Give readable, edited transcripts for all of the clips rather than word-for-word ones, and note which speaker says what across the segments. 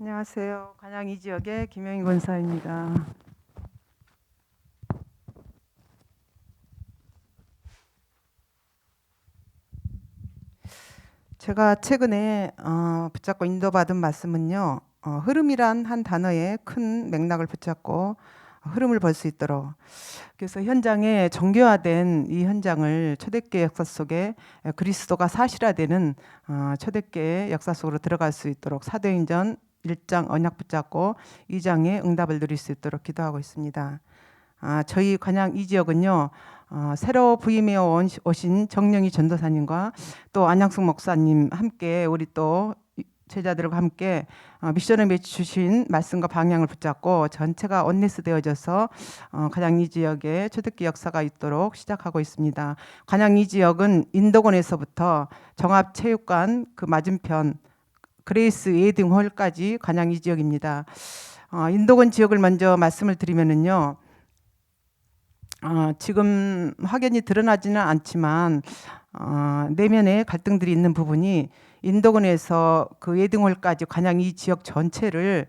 Speaker 1: 안녕하세요. 관양 이 지역의 김영희 권사입니다. 제가 최근에 붙잡고 인도받은 말씀은요. 흐름이란 한 단어에 큰 맥락을 붙잡고 흐름을 볼 수 있도록, 그래서 현장에 정교화된 이 현장을 초대교회 역사 속에 그리스도가 사실화되는 초대교회 역사 속으로 들어갈 수 있도록 사도행전 1장 언약 붙잡고 2장의 응답을 누릴 수 있도록 기도하고 있습니다. 저희 관양 이 지역은요, 새로 부임해 오신 정영희 전도사님과 또 안양숙 목사님 함께 우리 또 제자들과 함께 미션을 맺주신 말씀과 방향을 붙잡고 전체가 온네스 되어져서 관양 이 지역에 초대교회 역사가 있도록 시작하고 있습니다. 관양 이 지역은 인도권에서부터 종합체육관 그 맞은편 그레이스 웨딩홀까지 관양 이 지역입니다. 인도권 지역을 먼저 말씀을 드리면은요. 지금 확연히 드러나지는 않지만 내면에 갈등들이 있는 부분이 인도권에서 그 웨딩홀까지 관양 이 지역 전체를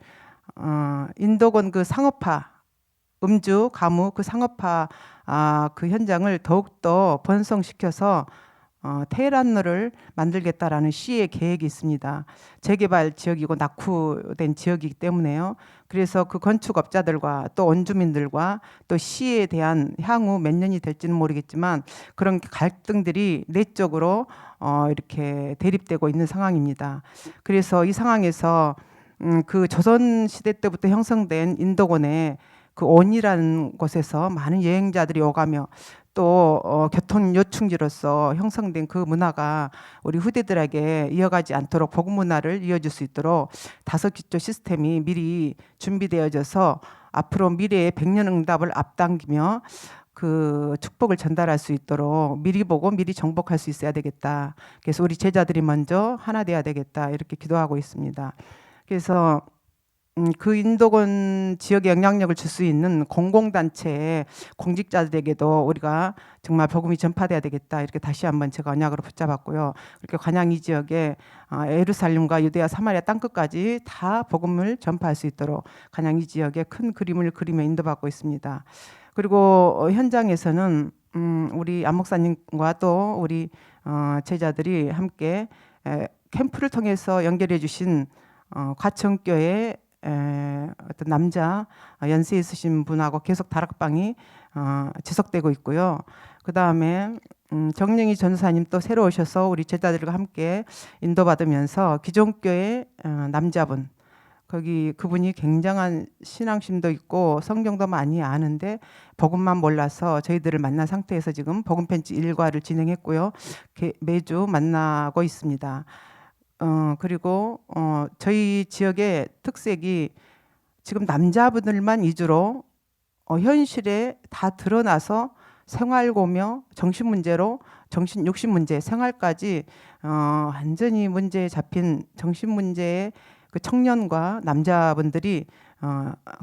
Speaker 1: 인도권 그 상업화, 음주, 가무 그 상업화 그 현장을 더욱더 번성시켜서 테헤란로를 만들겠다라는 시의 계획이 있습니다. 재개발 지역이고 낙후된 지역이기 때문에요. 그래서 그 건축업자들과 또 원주민들과 또 시에 대한 향후 몇 년이 될지는 모르겠지만 그런 갈등들이 내적으로 이렇게 대립되고 있는 상황입니다. 그래서 이 상황에서 그 조선 시대 때부터 형성된 인도권의 그 온이라는 곳에서 많은 여행자들이 오가며 또 교통 요충지로서 형성된 그 문화가 우리 후대들에게 이어가지 않도록 복음 문화를 이어줄 수 있도록 다섯 기초 시스템이 미리 준비되어져서 앞으로 미래의 100년 응답을 앞당기며 그 축복을 전달할 수 있도록 미리 보고 미리 정복할 수 있어야 되겠다. 그래서 우리 제자들이 먼저 하나 돼야 되겠다. 이렇게 기도하고 있습니다. 그래서 그 인도권 지역에 영향력을 줄 수 있는 공공단체의 공직자들에게도 우리가 정말 복음이 전파돼야 되겠다. 이렇게 다시 한번 제가 언약으로 붙잡았고요. 이렇게 관양 이 지역에 예루살렘과 유대야 사마리아 땅끝까지 다 복음을 전파할 수 있도록 관양 이 지역에 큰 그림을 그리며 인도받고 있습니다. 그리고 현장에서는 우리 안 목사님과 또 우리 제자들이 함께 캠프를 통해서 연결해 주신 과천교회 어떤 남자 연세 있으신 분하고 계속 다락방이 지속되고 있고요. 그 다음에 정영희 전사님 또 새로 오셔서 우리 제자들과 함께 인도받으면서 기존교회 남자분 거기 그분이 굉장한 신앙심도 있고 성경도 많이 아는데 복음만 몰라서 저희들을 만난 상태에서 지금 복음 편지 일과를 진행했고요. 매주 만나고 있습니다. 그리고 저희 지역의 특색이 지금 남자분들만 위주로 현실에 다 드러나서 생활고며 정신 문제로 정신 욕심 문제 생활까지 완전히 문제에 잡힌 정신 문제의 그 청년과 남자분들이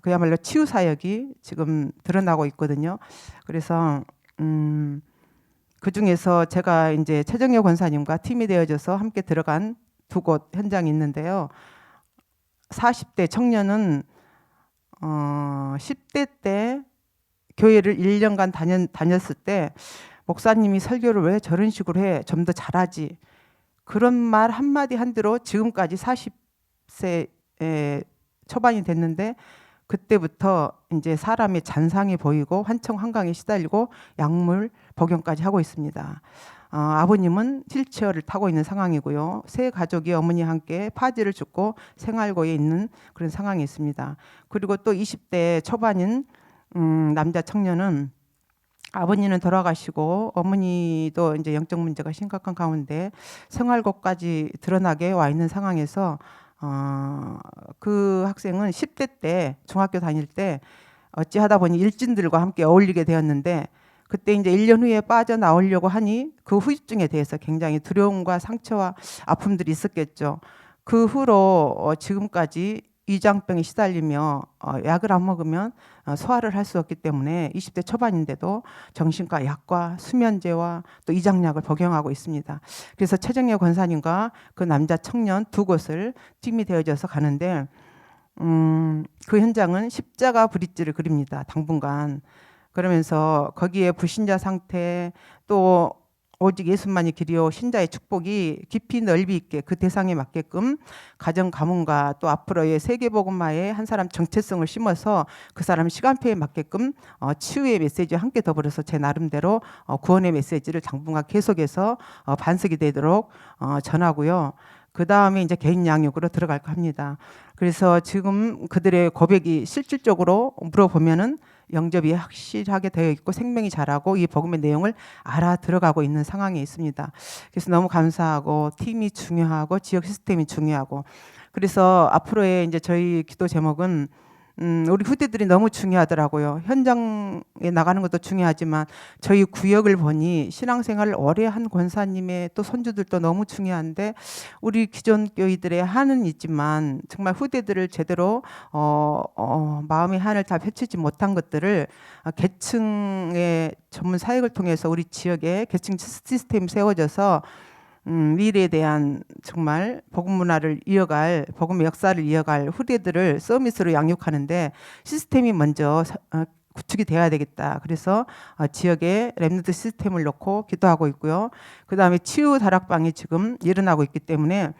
Speaker 1: 그야말로 치유 사역이 지금 드러나고 있거든요. 그래서 그 중에서 제가 이제 최정여 권사님과 팀이 되어져서 함께 들어간 두 곳 현장이 있는데요. 40대 청년은 10대 때 교회를 1년간 다녔을 때 목사님이 설교를 왜 저런 식으로 해? 좀 더 잘하지. 그런 말 한마디 한대로 지금까지 40세 초반이 됐는데 그때부터 이제 사람의 잔상이 보이고 환청 한강에 시달리고 약물 복용까지 하고 있습니다. 아버님은 휠체어를 타고 있는 상황이고요. 세 가족이 어머니와 함께 파지를 줍고 생활고에 있는 그런 상황이 있습니다. 그리고 또 20대 초반인 남자 청년은 아버님은 돌아가시고 어머니도 이제 영적 문제가 심각한 가운데 생활고까지 드러나게 와 있는 상황에서 그 학생은 10대 때 중학교 다닐 때 어찌하다 보니 일진들과 함께 어울리게 되었는데 그때 이제 1년 후에 빠져나오려고 하니 그 후유증에 대해서 굉장히 두려움과 상처와 아픔들이 있었겠죠. 그 후로 지금까지 위장병에 시달리며 약을 안 먹으면 소화를 할 수 없기 때문에 20대 초반인데도 정신과 약과 수면제와 또 이장약을 복용하고 있습니다. 그래서 최정여 권사님과 그 남자 청년 두 곳을 팀이 되어져서 가는데 그 현장은 십자가 브릿지를 그립니다. 당분간. 그러면서 거기에 불신자 상태 또 오직 예수만이 길이요 신자의 축복이 깊이 넓이 있게 그 대상에 맞게끔 가정 가문과 또 앞으로의 세계복음화에 한 사람 정체성을 심어서 그 사람 시간표에 맞게끔 치유의 메시지와 함께 더불어서 제 나름대로 구원의 메시지를 당분간 계속해서 반석이 되도록 전하고요. 그 다음에 이제 개인 양육으로 들어갈까 합니다. 그래서 지금 그들의 고백이 실질적으로 물어보면은 영접이 확실하게 되어 있고 생명이 자라고 이 복음의 내용을 알아 들어가고 있는 상황에 있습니다. 그래서 너무 감사하고 팀이 중요하고 지역 시스템이 중요하고 그래서 앞으로의 이제 저희 기도 제목은 우리 후대들이 너무 중요하더라고요. 현장에 나가는 것도 중요하지만 저희 구역을 보니 신앙생활을 오래 한 권사님의 또 손주들도 너무 중요한데 우리 기존 교회들의 한은 있지만 정말 후대들을 제대로 마음의 한을 다 펼치지 못한 것들을 계층의 전문 사역을 통해서 우리 지역에 계층 시스템이 세워져서 미래에 대한 정말 복음 문화를 이어갈 복음의 역사를 이어갈 후대들을 서비스로 양육하는데 시스템이 먼저 구축이 돼야 되겠다. 그래서 지역에 랩너드 시스템을 놓고 기도하고 있고요. 그 다음에 치유 다락방이 지금 일어나고 있기 때문에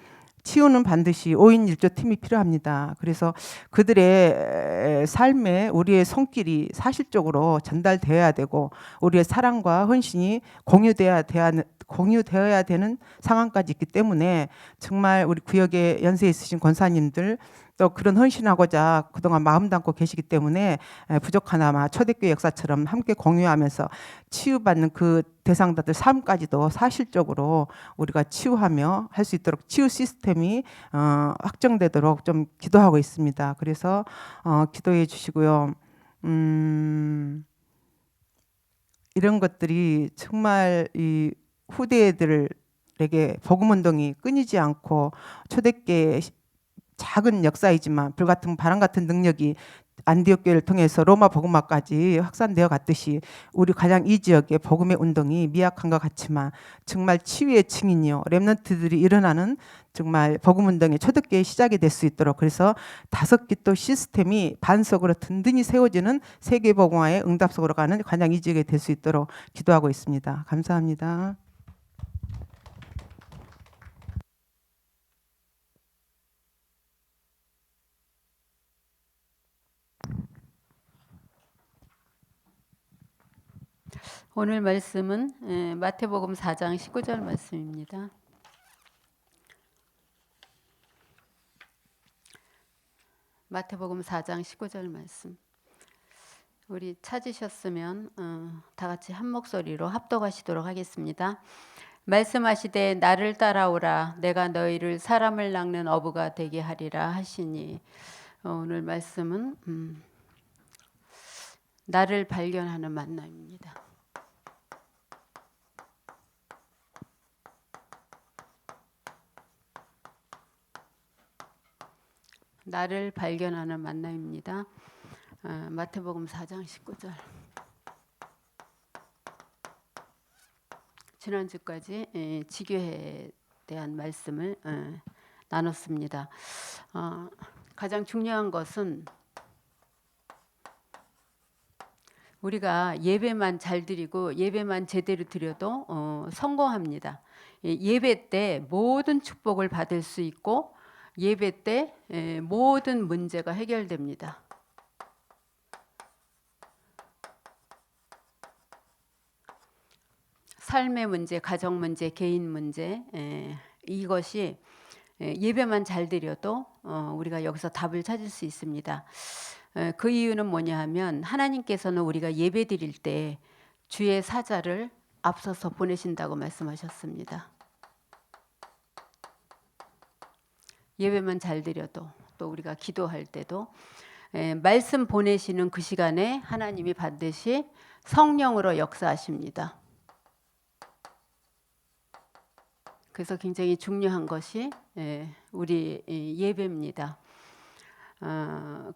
Speaker 1: 치유는 반드시 5인 1조 팀이 필요합니다. 그래서 그들의 삶에 우리의 손길이 사실적으로 전달되어야 되고 우리의 사랑과 헌신이 공유되어야 되는 상황까지 있기 때문에 정말 우리 구역에 연세 있으신 권사님들 또 그런 헌신하고자 그동안 마음 담고 계시기 때문에 부족하나마 초대교회 역사처럼 함께 공유하면서 치유받는 그 대상자들 삶까지도 사실적으로 우리가 치유하며 할 수 있도록 치유 시스템이 확정되도록 좀 기도하고 있습니다. 그래서 기도해 주시고요. 이런 것들이 정말 이 후대들에게 복음운동이 끊이지 않고 초대교회 작은 역사이지만 불같은 바람 같은 능력이 안디옥 교회를 통해서 로마 복음화까지 확산되어 갔듯이 우리 가장 이 지역의 복음의 운동이 미약한 것 같지만 정말 치유의 증인이요 렘넌트들이 일어나는 정말 복음 운동의 초대교회의 시작이 될 수 있도록 그래서 5기도 시스템이 반석으로 든든히 세워지는 세계 복음화의 응답석으로 가는 가장 이 지역이 될 수 있도록 기도하고 있습니다. 감사합니다.
Speaker 2: 오늘 말씀은 마태복음 4장 19절 말씀입니다. 마태복음 4장 19절 말씀. 우리 찾으셨으면 다 같이 한 목소리로 합독하시도록 하겠습니다. 말씀하시되 나를 따라오라 내가 너희를 사람을 낚는 어부가 되게 하리라 하시니 오늘 말씀은 나를 발견하는 만남입니다. 나를 발견하는 만남입니다. 마태복음 4장 19절. 지난주까지 지교회에 대한 말씀을 나눴습니다. 가장 중요한 것은 우리가 예배만 잘 드리고 예배만 제대로 드려도 성공합니다. 예배 때 모든 축복을 받을 수 있고 예배 때 모든 문제가 해결됩니다. 삶의 문제, 가정 문제, 개인 문제 이것이 예배만 잘 드려도 우리가 여기서 답을 찾을 수 있습니다. 그 이유는 뭐냐 하면 하나님께서는 우리가 예배 드릴 때 주의 사자를 앞서서 보내신다고 말씀하셨습니다. 예배만 잘 드려도 또 우리가 기도할 때도 말씀 보내시는 그 시간에 하나님이 반드시 성령으로 역사하십니다. 그래서 굉장히 중요한 것이 우리 예배입니다.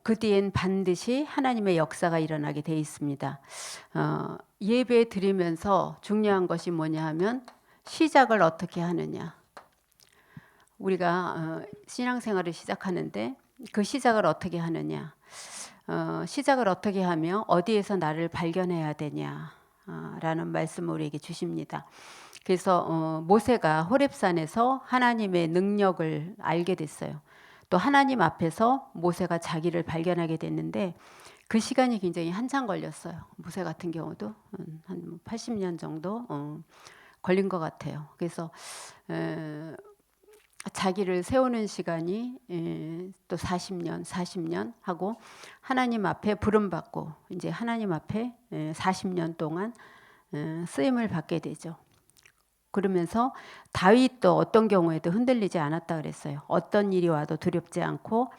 Speaker 2: 그 뒤엔 반드시 하나님의 역사가 일어나게 돼 있습니다. 예배 드리면서 중요한 것이 뭐냐 하면 시작을 어떻게 하느냐. 우리가 신앙생활을 시작하는데 그 시작을 어떻게 하느냐? 시작을 어떻게 하며 어디에서 나를 발견해야 되냐? 라는 말씀을 우리에게 주십니다. 그래서 모세가 호렙산에서 하나님의 능력을 알게 됐어요. 또 하나님 앞에서 모세가 자기를 발견하게 됐는데 그 시간이 굉장히 한참 걸렸어요. 모세 같은 경우도 한 80년 정도 걸린 것 같아요. 그래서 자기를 세우는 시간이 또 40년 하고 하나님 앞에 부름받고 이제 하나님 앞에 40년 동안 쓰임을 받게 되죠. 그러면서 다윗도 어떤 경우에도 흔들리지 않았다 그랬어요. 어떤 일이 와도 두렵지 않고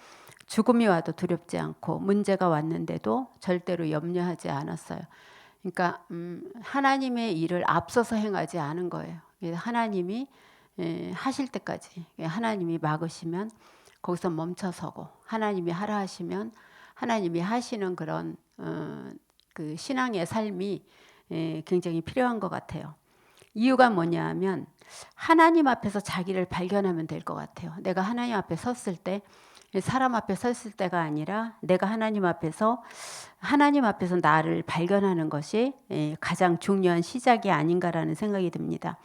Speaker 2: 죽음이 와도 두렵지 않고 문제가 왔는데도 절대로 염려하지 않았어요. 그러니까 하나님의 일을 앞서서 행하지 않은 거예요. 하나님이 하실 때까지 하나님이 막으시면 거기서 멈춰서고 하나님이 하라 하시면 하나님이 하시는 그런 그 신앙의 삶이 굉장히 필요한 것 같아요. 이유가 뭐냐 하면 하나님 앞에서 자기를 발견하면 될 것 같아요. 내가 하나님 앞에 섰을 때 사람 앞에 섰을 때가 아니라 내가 하나님 앞에서 나를 발견하는 것이 가장 중요한 시작이 아닌가라는 생각이 듭니다.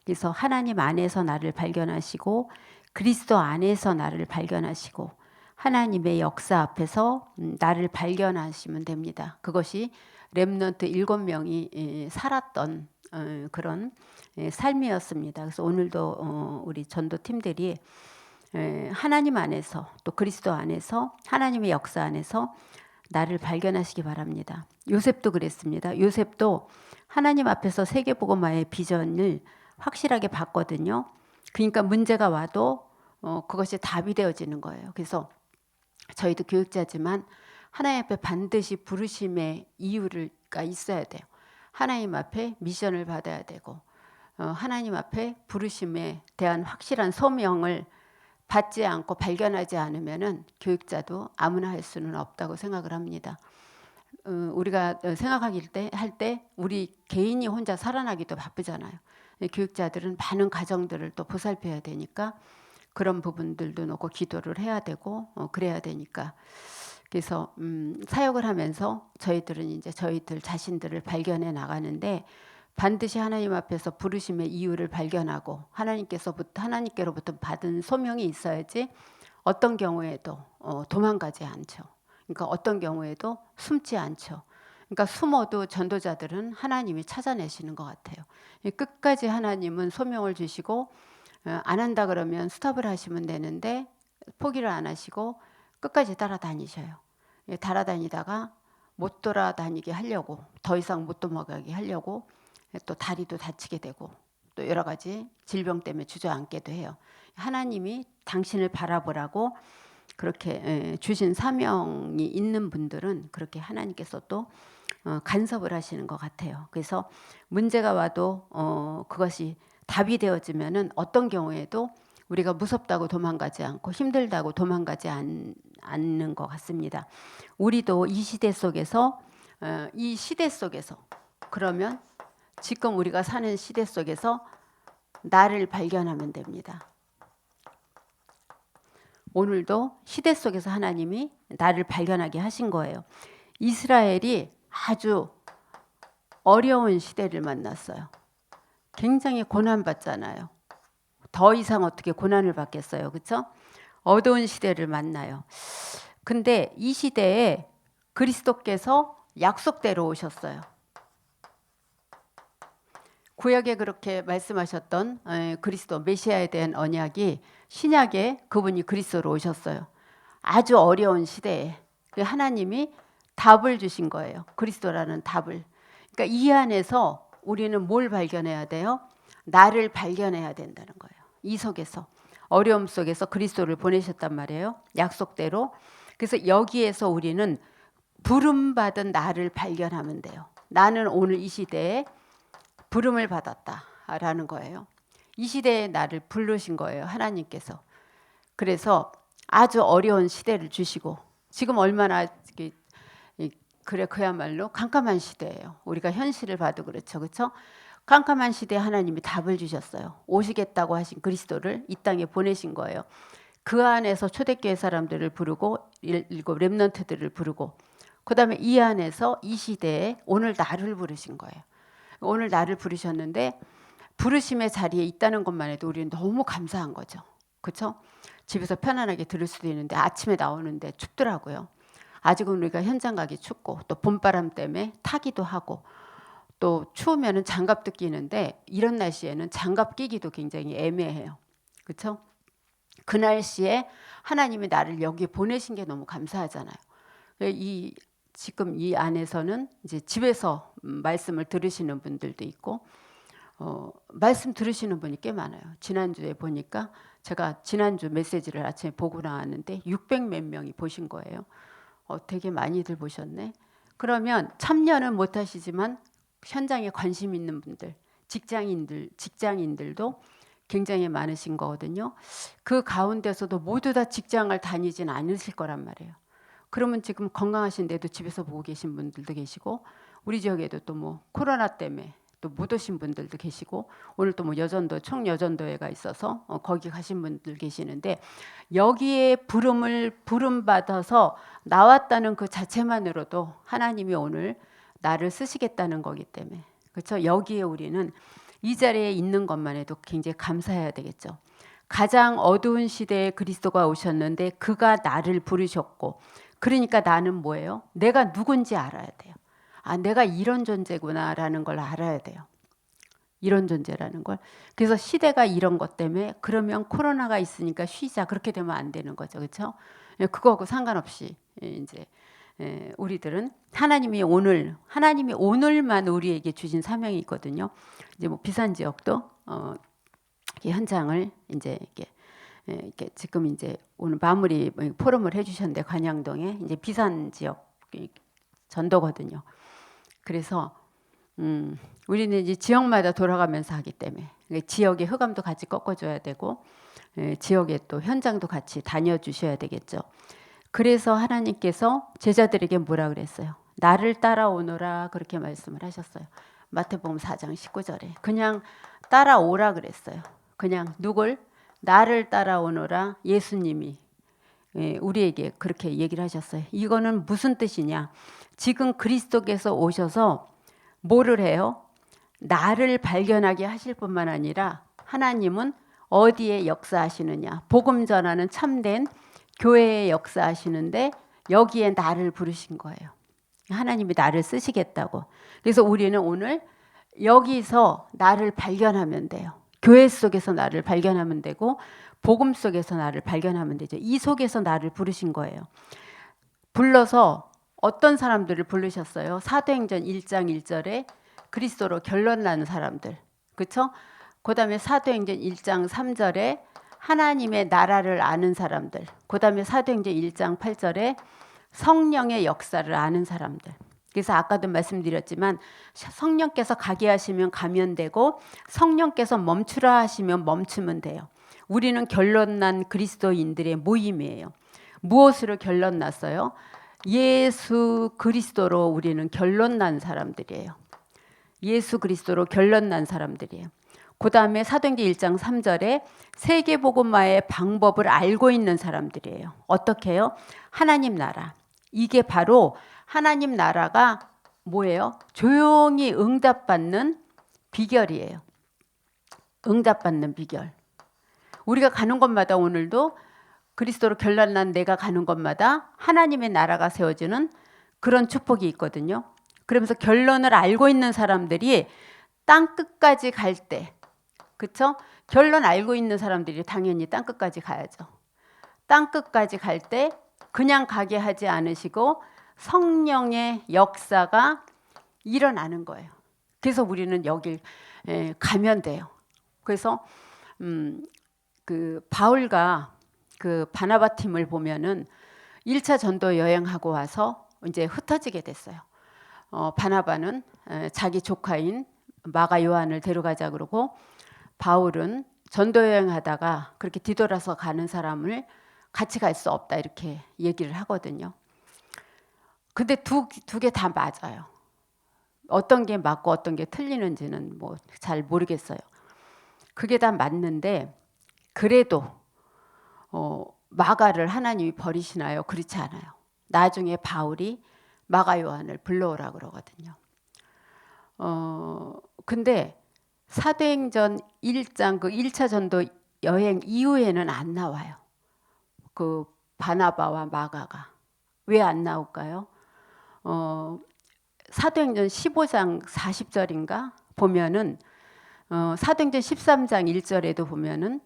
Speaker 2: 그래서 하나님 안에서 나를 발견하시고 그리스도 안에서 나를 발견하시고 하나님의 역사 앞에서 나를 발견하시면 됩니다. 그것이 렘넌트 7명이 살았던 그런 삶이었습니다. 그래서 오늘도 우리 전도팀들이 하나님 안에서 또 그리스도 안에서 하나님의 역사 안에서 나를 발견하시기 바랍니다. 요셉도 그랬습니다. 요셉도 하나님 앞에서 세계복음화의 비전을 확실하게 봤거든요. 그러니까 문제가 와도 그것이 답이 되어지는 거예요. 그래서 저희도 교육자지만 하나님 앞에 반드시 부르심의 이유가 있어야 돼요. 하나님 앞에 미션을 받아야 되고 하나님 앞에 부르심에 대한 확실한 소명을 받지 않고 발견하지 않으면은 교육자도 아무나 할 수는 없다고 생각을 합니다. 우리가 할 때 우리 개인이 혼자 살아나기도 바쁘잖아요. 교육자들은 많은 가정들을 또 보살펴야 되니까 그런 부분들도 놓고 기도를 해야 되고 그래야 되니까 그래서 사역을 하면서 저희들은 이제 저희들 자신들을 발견해 나가는데 반드시 하나님 앞에서 부르심의 이유를 발견하고 하나님께로부터 받은 소명이 있어야지 어떤 경우에도 도망가지 않죠. 그러니까 어떤 경우에도 숨지 않죠. 그러니까 숨어도 전도자들은 하나님이 찾아내시는 것 같아요. 끝까지 하나님은 소명을 주시고 안 한다 그러면 스톱을 하시면 되는데 포기를 안 하시고 끝까지 따라다니셔요. 따라다니다가 못 돌아다니게 하려고 더 이상 못 도망가게 하려고 또 다리도 다치게 되고 또 여러 가지 질병 때문에 주저앉게도 해요. 하나님이 당신을 바라보라고 그렇게 주신 사명이 있는 분들은 그렇게 하나님께서 또 간섭을 하시는 것 같아요. 그래서 문제가 와도 그것이 답이 되어지면은 어떤 경우에도 우리가 무섭다고 도망가지 않고 힘들다고 도망가지 않는 것 같습니다. 우리도 이 시대 속에서 그러면 지금 우리가 사는 시대 속에서 나를 발견하면 됩니다. 오늘도 시대 속에서 하나님이 나를 발견하게 하신 거예요. 이스라엘이 아주 어려운 시대를 만났어요. 굉장히 고난받잖아요. 더 이상 어떻게 고난을 받겠어요. 그렇죠? 어두운 시대를 만나요. 근데 이 시대에 그리스도께서 약속대로 오셨어요. 구약에 그렇게 말씀하셨던 그리스도 메시아에 대한 언약이 신약에 그분이 그리스도로 오셨어요. 아주 어려운 시대에 하나님이 답을 주신 거예요. 그리스도라는 답을. 그러니까 이 안에서 우리는 뭘 발견해야 돼요? 나를 발견해야 된다는 거예요. 이 속에서 어려움 속에서 그리스도를 보내셨단 말이에요. 약속대로. 그래서 여기에서 우리는 부름받은 나를 발견하면 돼요. 나는 오늘 이 시대에 부름을 받았다라는 거예요. 이 시대에 나를 부르신 거예요. 하나님께서. 그래서 아주 어려운 시대를 주시고 지금 얼마나 그야말로 깜깜한 시대예요. 우리가 현실을 봐도 그렇죠. 그렇죠? 깜깜한 시대에 하나님이 답을 주셨어요. 오시겠다고 하신 그리스도를 이 땅에 보내신 거예요. 그 안에서 초대교회 사람들을 부르고 일곱 렘넌트들을 부르고 그다음에 이 안에서 이 시대에 오늘 나를 부르신 거예요. 오늘 나를 부르셨는데 부르심의 자리에 있다는 것만 해도 우리는 너무 감사한 거죠. 그렇죠? 집에서 편안하게 들을 수도 있는데 아침에 나오는데 춥더라고요. 아직은 우리가 현장 가기 춥고 또 봄바람 때문에 타기도 하고 또 추우면은 장갑도 끼는데 이런 날씨에는 장갑 끼기도 굉장히 애매해요. 그렇죠? 그 날씨에 하나님이 나를 여기 보내신 게 너무 감사하잖아요. 이 지금 이 안에서는 이제 집에서 말씀을 들으시는 분들도 있고 말씀 들으시는 분이 꽤 많아요. 지난주에 보니까 제가 지난주 메시지를 아침에 보고 나왔는데 600 몇 명이 보신 거예요. 되게 많이들 보셨네. 그러면 참여는 못 하시지만 현장에 관심 있는 분들, 직장인들도 굉장히 많으신 거거든요. 그 가운데서도 모두 다 직장을 다니진 않으실 거란 말이에요. 그러면 지금 건강하신데도 집에서 보고 계신 분들도 계시고 우리 지역에도 또 뭐 코로나 때문에 또 못 오신 분들도 계시고 오늘 또 뭐 여전도 총여전도회가 있어서 거기 가신 분들 계시는데 여기에 부름 받아서 나왔다는 그 자체만으로도 하나님이 오늘 나를 쓰시겠다는 거기 때문에 그렇죠. 여기에 우리는 이 자리에 있는 것만 해도 굉장히 감사해야 되겠죠. 가장 어두운 시대에 그리스도가 오셨는데 그가 나를 부르셨고 그러니까 나는 뭐예요? 내가 누군지 알아야 돼요. 아, 내가 이런 존재구나라는 걸 알아야 돼요. 이런 존재라는 걸. 그래서 시대가 이런 것 때문에 그러면 코로나가 있으니까 쉬자 그렇게 되면 안 되는 거죠. 그렇죠? 그거하고 상관없이 이제 우리들은 하나님이 오늘만 우리에게 주신 사명이 있거든요. 이제 뭐 비산 지역도 현장을 이제 이렇게 지금 이제 오늘 마무리 포럼을 해주셨는데 관양동에 이제 비산 지역 전도거든요. 그래서 우리는 이제 지역마다 돌아가면서 하기 때문에 지역의 흑암도 같이 꺾어줘야 되고 지역의 또 현장도 같이 다녀주셔야 되겠죠. 그래서 하나님께서 제자들에게 뭐라 그랬어요? 나를 따라오너라 그렇게 말씀을 하셨어요. 마태복음 4장 19절에 그냥 따라오라 그랬어요. 그냥 누굴? 나를 따라오너라 예수님이 우리에게 그렇게 얘기를 하셨어요. 이거는 무슨 뜻이냐? 지금 그리스도께서 오셔서 뭐를 해요? 나를 발견하게 하실 뿐만 아니라 하나님은 어디에 역사하시느냐? 복음 전하는 참된 교회에 역사하시는데 여기에 나를 부르신 거예요. 하나님이 나를 쓰시겠다고. 그래서 우리는 오늘 여기서 나를 발견하면 돼요. 교회 속에서 나를 발견하면 되고 복음 속에서 나를 발견하면 되죠. 이 속에서 나를 부르신 거예요. 불러서 어떤 사람들을 부르셨어요? 사도행전 1장 1절에 그리스도로 결론난 사람들. 그렇죠? 그다음에 사도행전 1장 3절에 하나님의 나라를 아는 사람들. 그다음에 사도행전 1장 8절에 성령의 역사를 아는 사람들. 그래서 아까도 말씀드렸지만 성령께서 가게 하시면 가면 되고 성령께서 멈추라 하시면 멈추면 돼요. 우리는 결론난 그리스도인들의 모임이에요. 무엇으로 결론났어요? 예수 그리스도로 우리는 결론난 사람들이에요. 예수 그리스도로 결론난 사람들이에요. 그 다음에 사도행전 1장 3절에 세계복음화의 방법을 알고 있는 사람들이에요. 어떻게 해요? 하나님 나라. 이게 바로 하나님 나라가 뭐예요? 조용히 응답받는 비결이에요. 응답받는 비결. 우리가 가는 곳마다 오늘도 그리스도로 결론난 내가 가는 곳마다 하나님의 나라가 세워지는 그런 축복이 있거든요. 그러면서 결론을 알고 있는 사람들이 땅 끝까지 갈 때, 그렇죠? 결론 알고 있는 사람들이 당연히 땅 끝까지 가야죠. 땅 끝까지 갈 때 그냥 가게 하지 않으시고 성령의 역사가 일어나는 거예요. 그래서 우리는 여길 가면 돼요. 그래서 그 바울과 그 바나바 팀을 보면은 1차 전도 여행하고 와서 이제 흩어지게 됐어요. 바나바는 자기 조카인 마가 요한을 데려가자 그러고 바울은 전도 여행하다가 그렇게 뒤돌아서 가는 사람을 같이 갈 수 없다 이렇게 얘기를 하거든요. 근데 두 개 다 맞아요. 어떤 게 맞고 어떤 게 틀리는지는 뭐 잘 모르겠어요. 그게 다 맞는데 그래도 마가를 하나님이 버리시나요? 그렇지 않아요. 나중에 바울이 마가 요한을 불러오라 그러거든요. 근데 사도행전 1장 그 1차 전도 여행 이후에는 안 나와요. 그 바나바와 마가가. 왜 안 나올까요? 사도행전 15장 40절인가 보면은 사도행전 13장 1절에도 보면은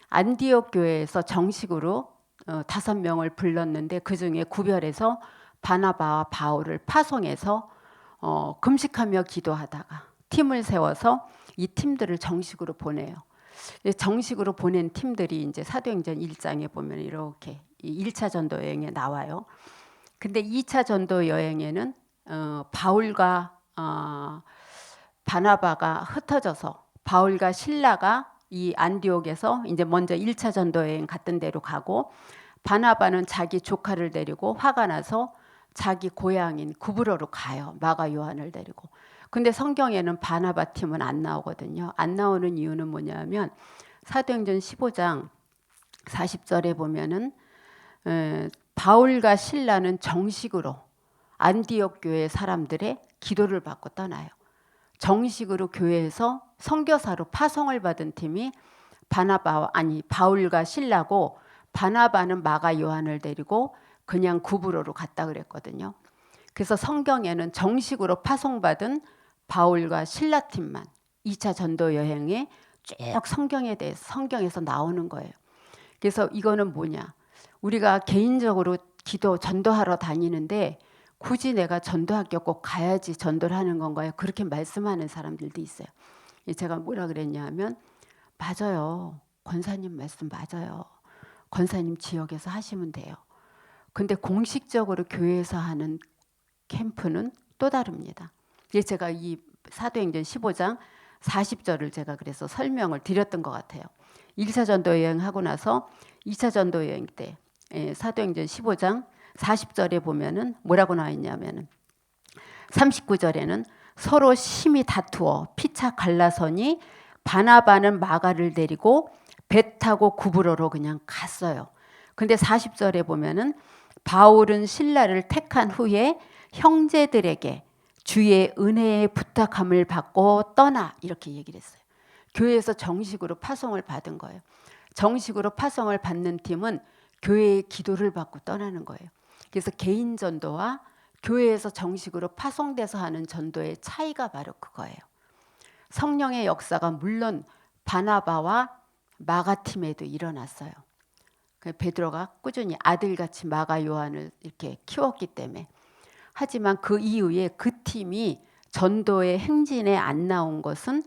Speaker 2: 안디옥 교회에서 정식으로 5명을 불렀는데 그중에 구별해서 바나바와 바울을 파송해서 금식하며 기도하다가 팀을 세워서 이 팀들을 정식으로 보내요. 정식으로 보낸 팀들이 이제 사도행전 1장에 보면 이렇게 1차 전도 여행에 나와요. 근데 2차 전도 여행에는 바울과 바나바가 흩어져서 바울과 실라가 이 안디옥에서 이제 먼저 1차 전도 여행 갔던 데로 가고 바나바는 자기 조카를 데리고 화가 나서 자기 고향인 구브로로 가요. 마가 요한을 데리고. 근데 성경에는 바나바 팀은 안 나오거든요. 안 나오는 이유는 뭐냐면 사도행전 15장 40절에 보면은 바울과 실라는 정식으로 안디옥 교회 사람들의 기도를 받고 떠나요. 정식으로 교회에서 선교사로 파송을 받은 팀이 바울과 실라고 바나바는 마가 요한을 데리고 그냥 구브로로 갔다 그랬거든요. 그래서 성경에는 정식으로 파송받은 바울과 실라 팀만 2차 전도 여행에 쭉 성경에서 나오는 거예요. 그래서 이거는 뭐냐? 우리가 개인적으로 기도 전도하러 다니는데 굳이 내가 전도학교 꼭 가야지 전도를 하는 건가요? 그렇게 말씀하는 사람들도 있어요. 제가 뭐라 그랬냐 하면 맞아요. 권사님 말씀 맞아요. 권사님 지역에서 하시면 돼요. 근데 공식적으로 교회에서 하는 캠프는 또 다릅니다. 제가 이 사도행전 15장 40절을 제가 그래서 설명을 드렸던 것 같아요. 1차 전도 여행하고 나서 2차 전도 여행 때 사도행전 15장 40절에 보면은 뭐라고 나와 있냐면은 39절에는 서로 심히 다투어 피차 갈라서니 바나바는 마가를 데리고 배 타고 구브로로 그냥 갔어요. 근데 40절에 보면은 바울은 신라를 택한 후에 형제들에게 주의 은혜의 부탁함을 받고 떠나 이렇게 얘기를 했어요. 교회에서 정식으로 파송을 받은 거예요. 정식으로 파송을 받는 팀은 교회의 기도를 받고 떠나는 거예요. 그래서 개인 전도와 교회에서 정식으로 파송돼서 하는 전도의 차이가 바로 그거예요. 성령의 역사가 물론 바나바와 마가팀에도 일어났어요. 베드로가 꾸준히 아들같이 마가 요한을 이렇게 키웠기 때문에. 하지만 그 이후에 그 팀이 전도의 행진에 안 나온 것은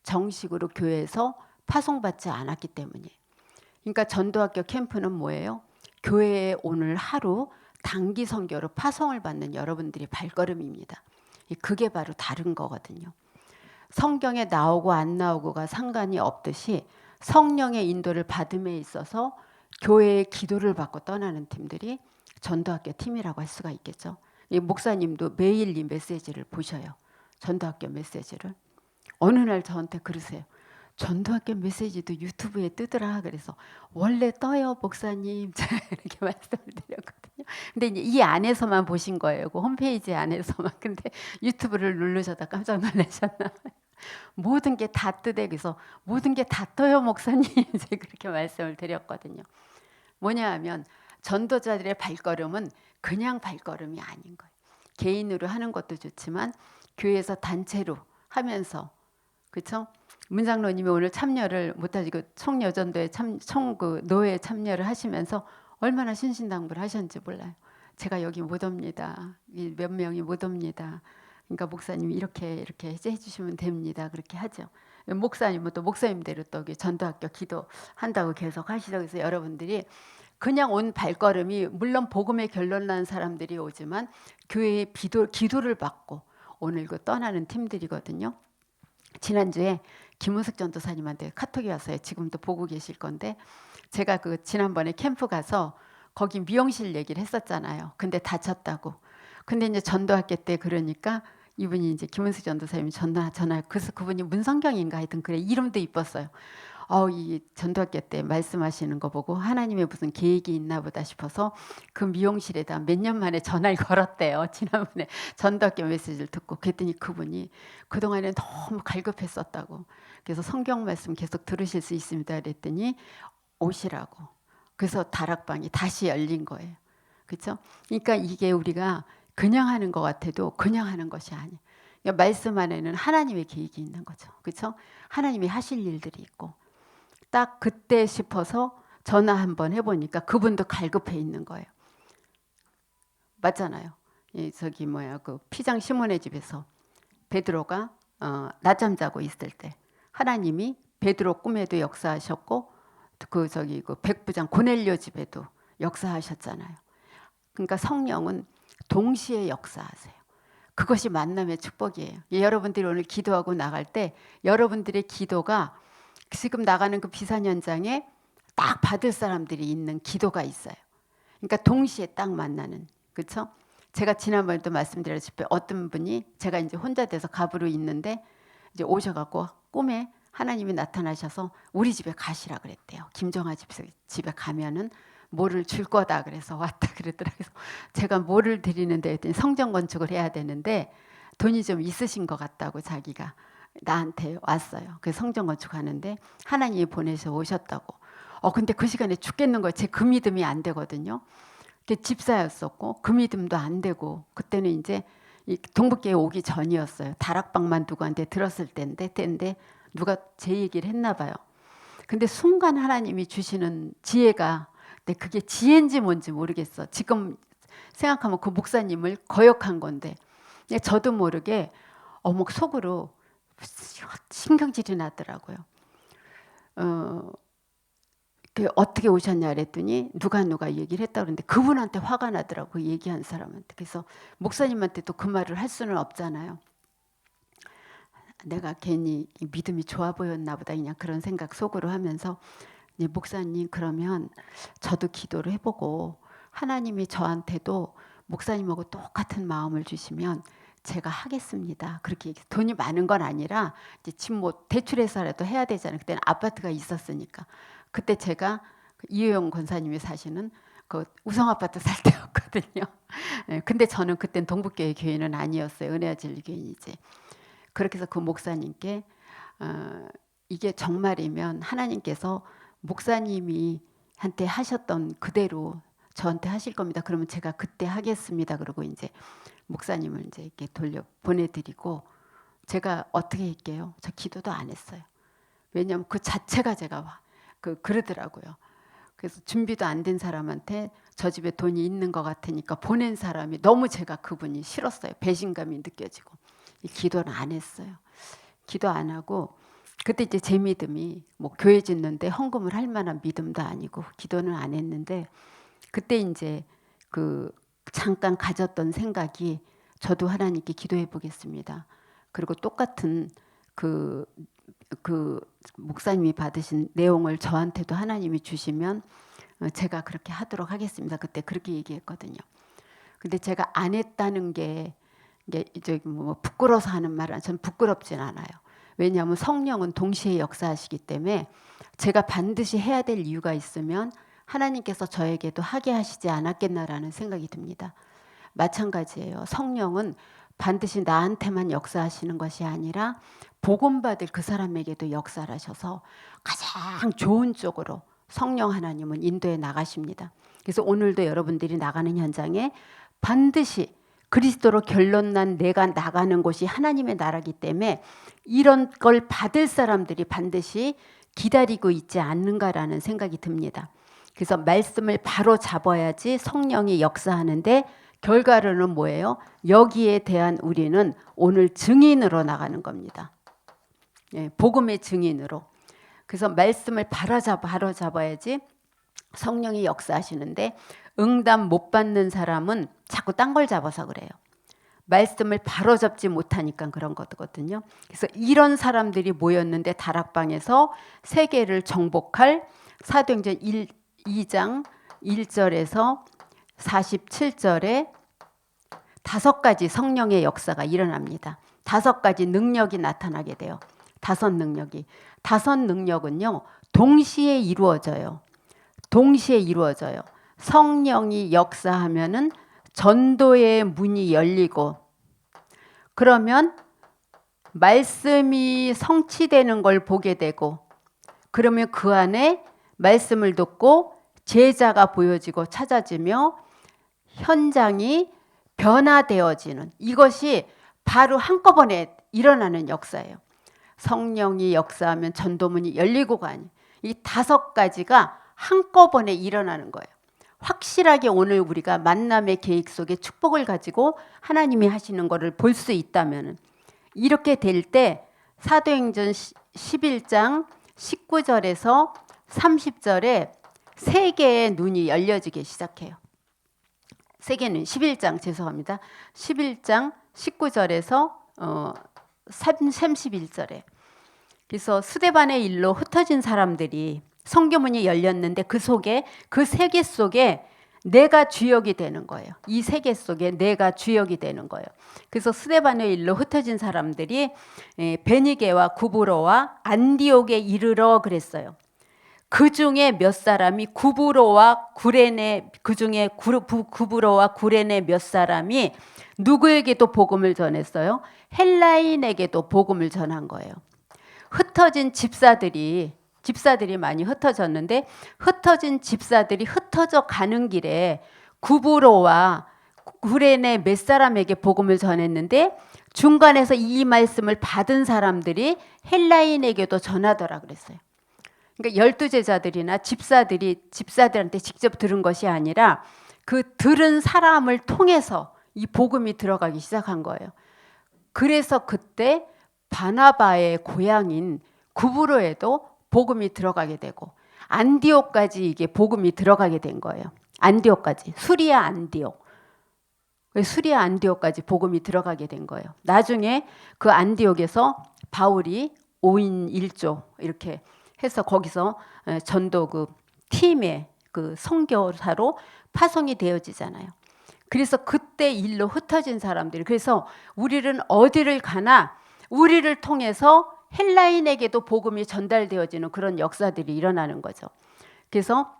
Speaker 2: 정식으로 교회에서 파송받지 않았기 때문이에요. 그러니까 전도학교 캠프는 뭐예요? 교회에 오늘 하루 단기 선교로 파송을 받는 여러분들이 발걸음입니다. 그게 바로 다른 거거든요. 성경에 나오고 안 나오고가 상관이 없듯이 성령의 인도를 받음에 있어서 교회의 기도를 받고 떠나는 팀들이 전도학교 팀이라고 할 수가 있겠죠. 이 목사님도 매일 이 메시지를 보셔요. 전도학교 메시지를. 어느 날 저한테 그러세요. 전도학교 메시지도 유튜브에 뜨더라. 그래서 원래 떠요 목사님. 제가 이렇게 말씀을 드렸거든요. 근데 이제 이 안에서만 보신 거예요. 그 홈페이지 안에서만. 근데 유튜브를 누르셔다 깜짝 놀라셨나 봐요. 모든 게 다 뜨대. 그래서 모든 게 다 떠요 목사님. 제가 그렇게 말씀을 드렸거든요. 뭐냐 하면 전도자들의 발걸음은 그냥 발걸음이 아닌 거예요. 개인으로 하는 것도 좋지만 교회에서 단체로 하면서 그렇죠? 문장로님이 오늘 참여를 못하시고 총여전도에 그 노회에 참여를 하시면서 얼마나 신신당부를 하셨는지 몰라요. 제가 여기 못 옵니다. 몇 명이 못 옵니다. 그러니까 목사님이 이렇게 해주시면 됩니다. 그렇게 하죠. 목사님은 또 목사님대로 또 전도학교 기도한다고 계속 하시죠. 그래서 여러분들이 그냥 온 발걸음이 물론 복음의 결론 난 사람들이 오지만 교회의 기도를 받고 오늘 그 떠나는 팀들이거든요. 지난주에 김은숙 전도사님한테 카톡이 왔어요. 지금도 보고 계실 건데 제가 그 지난번에 캠프 가서 거기 미용실 얘기를 했었잖아요. 근데 다쳤다고. 근데 이제 전도학교 때 그러니까 이분이 이제 김은숙 전도사님이 전화 그분이 문성경인가 하여튼 그래 이름도 이뻤어요. 이 전도학교 때 말씀하시는 거 보고 하나님의 무슨 계획이 있나 보다 싶어서 그 미용실에다 몇 년 만에 전화를 걸었대요. 지난번에 전도학교 메시지를 듣고 그랬더니 그분이 그동안에 너무 갈급했었다고. 그래서 성경 말씀 계속 들으실 수 있습니다. 그랬더니 오시라고. 그래서 다락방이 다시 열린 거예요. 그렇죠? 그러니까 이게 우리가 그냥 하는 것 같아도 그냥 하는 것이 아니에요. 그러니까 말씀 안에는 하나님의 계획이 있는 거죠. 그렇죠? 하나님이 하실 일들이 있고 딱 그때 싶어서 전화 한번 해보니까 그분도 갈급해 있는 거예요. 맞잖아요. 저기 그 피장 시몬의 집에서 베드로가 낮잠 자고 있을 때 하나님이 베드로 꿈에도 역사하셨고 그 백부장 고넬료 집에도 역사하셨잖아요. 그러니까 성령은 동시에 역사하세요. 그것이 만남의 축복이에요. 여러분들이 오늘 기도하고 나갈 때 여러분들의 기도가 지금 나가는 그 비산 현장에 딱 받을 사람들이 있는 기도가 있어요. 그러니까 동시에 딱 만나는, 그렇죠? 제가 지난번에도 말씀드렸다시피 어떤 분이 제가 이제 혼자 돼서 갑으로 있는데 이제 오셔갖고 꿈에 하나님이 나타나셔서 우리 집에 가시라 그랬대요. 김정아 집에 가면은 뭐를 줄 거다 그래서 왔다 그러더라고요. 그래서 제가 뭐를 드리는데 했더니 성전 건축을 해야 되는데 돈이 좀 있으신 것 같다고 자기가 나한테 왔어요. 그래서 성전 건축하는데 하나님이 보내서 오셨다고. 근데 그 시간에 죽겠는 거예요. 제 그 믿음이 안 되거든요. 집사였었고 그 믿음도 안 되고 그때는 이제 동북교회 오기 전이었어요. 다락방만 누구한테 들었을 때인데 누가 제 얘기를 했나 봐요. 근데 순간 하나님이 주시는 지혜가 근데 그게 지혜인지 뭔지 모르겠어. 지금 생각하면 그 목사님을 거역한 건데 저도 모르게 어묵 속으로 신경질이 나더라고요. 어떻게 오셨냐 그랬더니 누가 얘기를 했다 그러는데 그분한테 화가 나더라고. 그 얘기한 사람한테. 그래서 목사님한테 또 그 말을 할 수는 없잖아요. 내가 괜히 믿음이 좋아 보였나 보다 그냥 그런 생각 속으로 하면서 목사님 그러면 저도 기도를 해보고 하나님이 저한테도 목사님하고 똑같은 마음을 주시면 제가 하겠습니다. 그렇게 얘기해서 돈이 많은 건 아니라 이제 집 뭐 대출해서라도 해야 되잖아요. 그때는 아파트가 있었으니까. 그때 제가 이효영 권사님이 사시는 그 우성 아파트 살 때였거든요. 근데 저는 그땐 동북교회 교인은 아니었어요. 은혜진리교인이지. 그렇게 해서 그 목사님께 이게 정말이면 하나님께서 목사님이 한테 하셨던 그대로 저한테 하실 겁니다. 그러면 제가 그때 하겠습니다. 그러고 이제 목사님을 이제 이렇게 돌려 보내드리고 제가 어떻게 할게요? 저 기도도 안 했어요. 왜냐하면 그 자체가 제가 그러더라고요. 그래서 준비도 안 된 사람한테 저 집에 돈이 있는 것 같으니까 보낸 사람이 너무 제가 그분이 싫었어요. 배신감이 느껴지고 기도는 안 했어요. 기도 안 하고 그때 이제 제 믿음이 뭐 교회 짓는데 헌금을 할 만한 믿음도 아니고 기도는 안 했는데 그때 이제 잠깐 가졌던 생각이 저도 하나님께 기도해 보겠습니다. 그리고 똑같은 그 목사님이 받으신 내용을 저한테도 하나님이 주시면 제가 그렇게 하도록 하겠습니다. 그때 그렇게 얘기했거든요. 근데 제가 안 했다는 게 이제 뭐 부끄러워서 하는 말은 전 부끄럽진 않아요. 왜냐하면 성령은 동시에 역사하시기 때문에 제가 반드시 해야 될 이유가 있으면 하나님께서 저에게도 하게 하시지 않았겠나라는 생각이 듭니다. 마찬가지예요. 성령은 반드시 나한테만 역사하시는 것이 아니라 복음받을 그 사람에게도 역사를 하셔서 가장 좋은 쪽으로 성령 하나님은 인도해 나가십니다. 그래서 오늘도 여러분들이 나가는 현장에 반드시 그리스도로 결론난 내가 나가는 곳이 하나님의 나라이기 때문에 이런 걸 받을 사람들이 반드시 기다리고 있지 않는가라는 생각이 듭니다. 그래서 말씀을 바로 잡아야지 성령이 역사하는데 결과로는 뭐예요? 여기에 대한 우리는 오늘 증인으로 나가는 겁니다. 복음의 증인으로. 그래서 말씀을 바로 잡아야지 성령이 역사하시는데 응답 못 받는 사람은 자꾸 딴 걸 잡아서 그래요. 말씀을 바로 잡지 못하니까 그런 거거든요. 그래서 이런 사람들이 모였는데 다락방에서 세계를 정복할 사도행전 2장 1절에서 47절에 5가지 성령의 역사가 일어납니다. 5가지 능력이 나타나게 돼요. 5 능력이. 다섯 능력은요, 동시에 이루어져요. 동시에 이루어져요. 성령이 역사하면은 전도의 문이 열리고, 그러면 말씀이 성취되는 걸 보게 되고, 그러면 그 안에 말씀을 듣고 제자가 보여지고 찾아지며 현장이 변화되어지는, 이것이 바로 한꺼번에 일어나는 역사예요. 성령이 역사하면 전도문이 열리고 가니, 이 다섯 가지가 한꺼번에 일어나는 거예요. 확실하게 오늘 우리가 만남의 계획 속에 축복을 가지고 하나님이 하시는 것을 볼 수 있다면, 이렇게 될 때 사도행전 11장 19절에서 30절에 세 개의 눈이 열려지기 시작해요. 세 개는 11장, 죄송합니다. 11장 19절에서 31절에. 그래서 스데반의 일로 흩어진 사람들이 성교문이 열렸는데 그 속에, 그 세계 속에 내가 주역이 되는 거예요. 이 세계 속에 내가 주역이 되는 거예요. 그래서 스데반의 일로 흩어진 사람들이 베니게와 구브로와 안디옥에 이르러 그랬어요. 그 중에 몇 사람이 구브로와 구레네, 그 중에 구브로와 구레네 몇 사람이 누구에게도 복음을 전했어요? 헬라인에게도 복음을 전한 거예요. 흩어진 집사들이 많이 흩어졌는데, 흩어진 집사들이 흩어져 가는 길에 구브로와 구레네 몇 사람에게 복음을 전했는데, 중간에서 이 말씀을 받은 사람들이 헬라인에게도 전하더라 그랬어요. 그러니까 12제자들이나 집사들한테 직접 들은 것이 아니라 그 들은 사람을 통해서 이 복음이 들어가기 시작한 거예요. 그래서 그때 바나바의 고향인 구브로에도 복음이 들어가게 되고, 안디옥까지 이게 복음이 들어가게 된 거예요. 안디옥까지, 수리아 안디옥까지 복음이 들어가게 된 거예요. 나중에 그 안디옥에서 바울이 5인 1조 이렇게 해서 거기서 전도 그 팀의 그 선교사로 파송이 되어지잖아요. 그래서 그때 일로 흩어진 사람들이, 그래서 우리는 어디를 가나 우리를 통해서 헬라인에게도 복음이 전달되어지는 그런 역사들이 일어나는 거죠. 그래서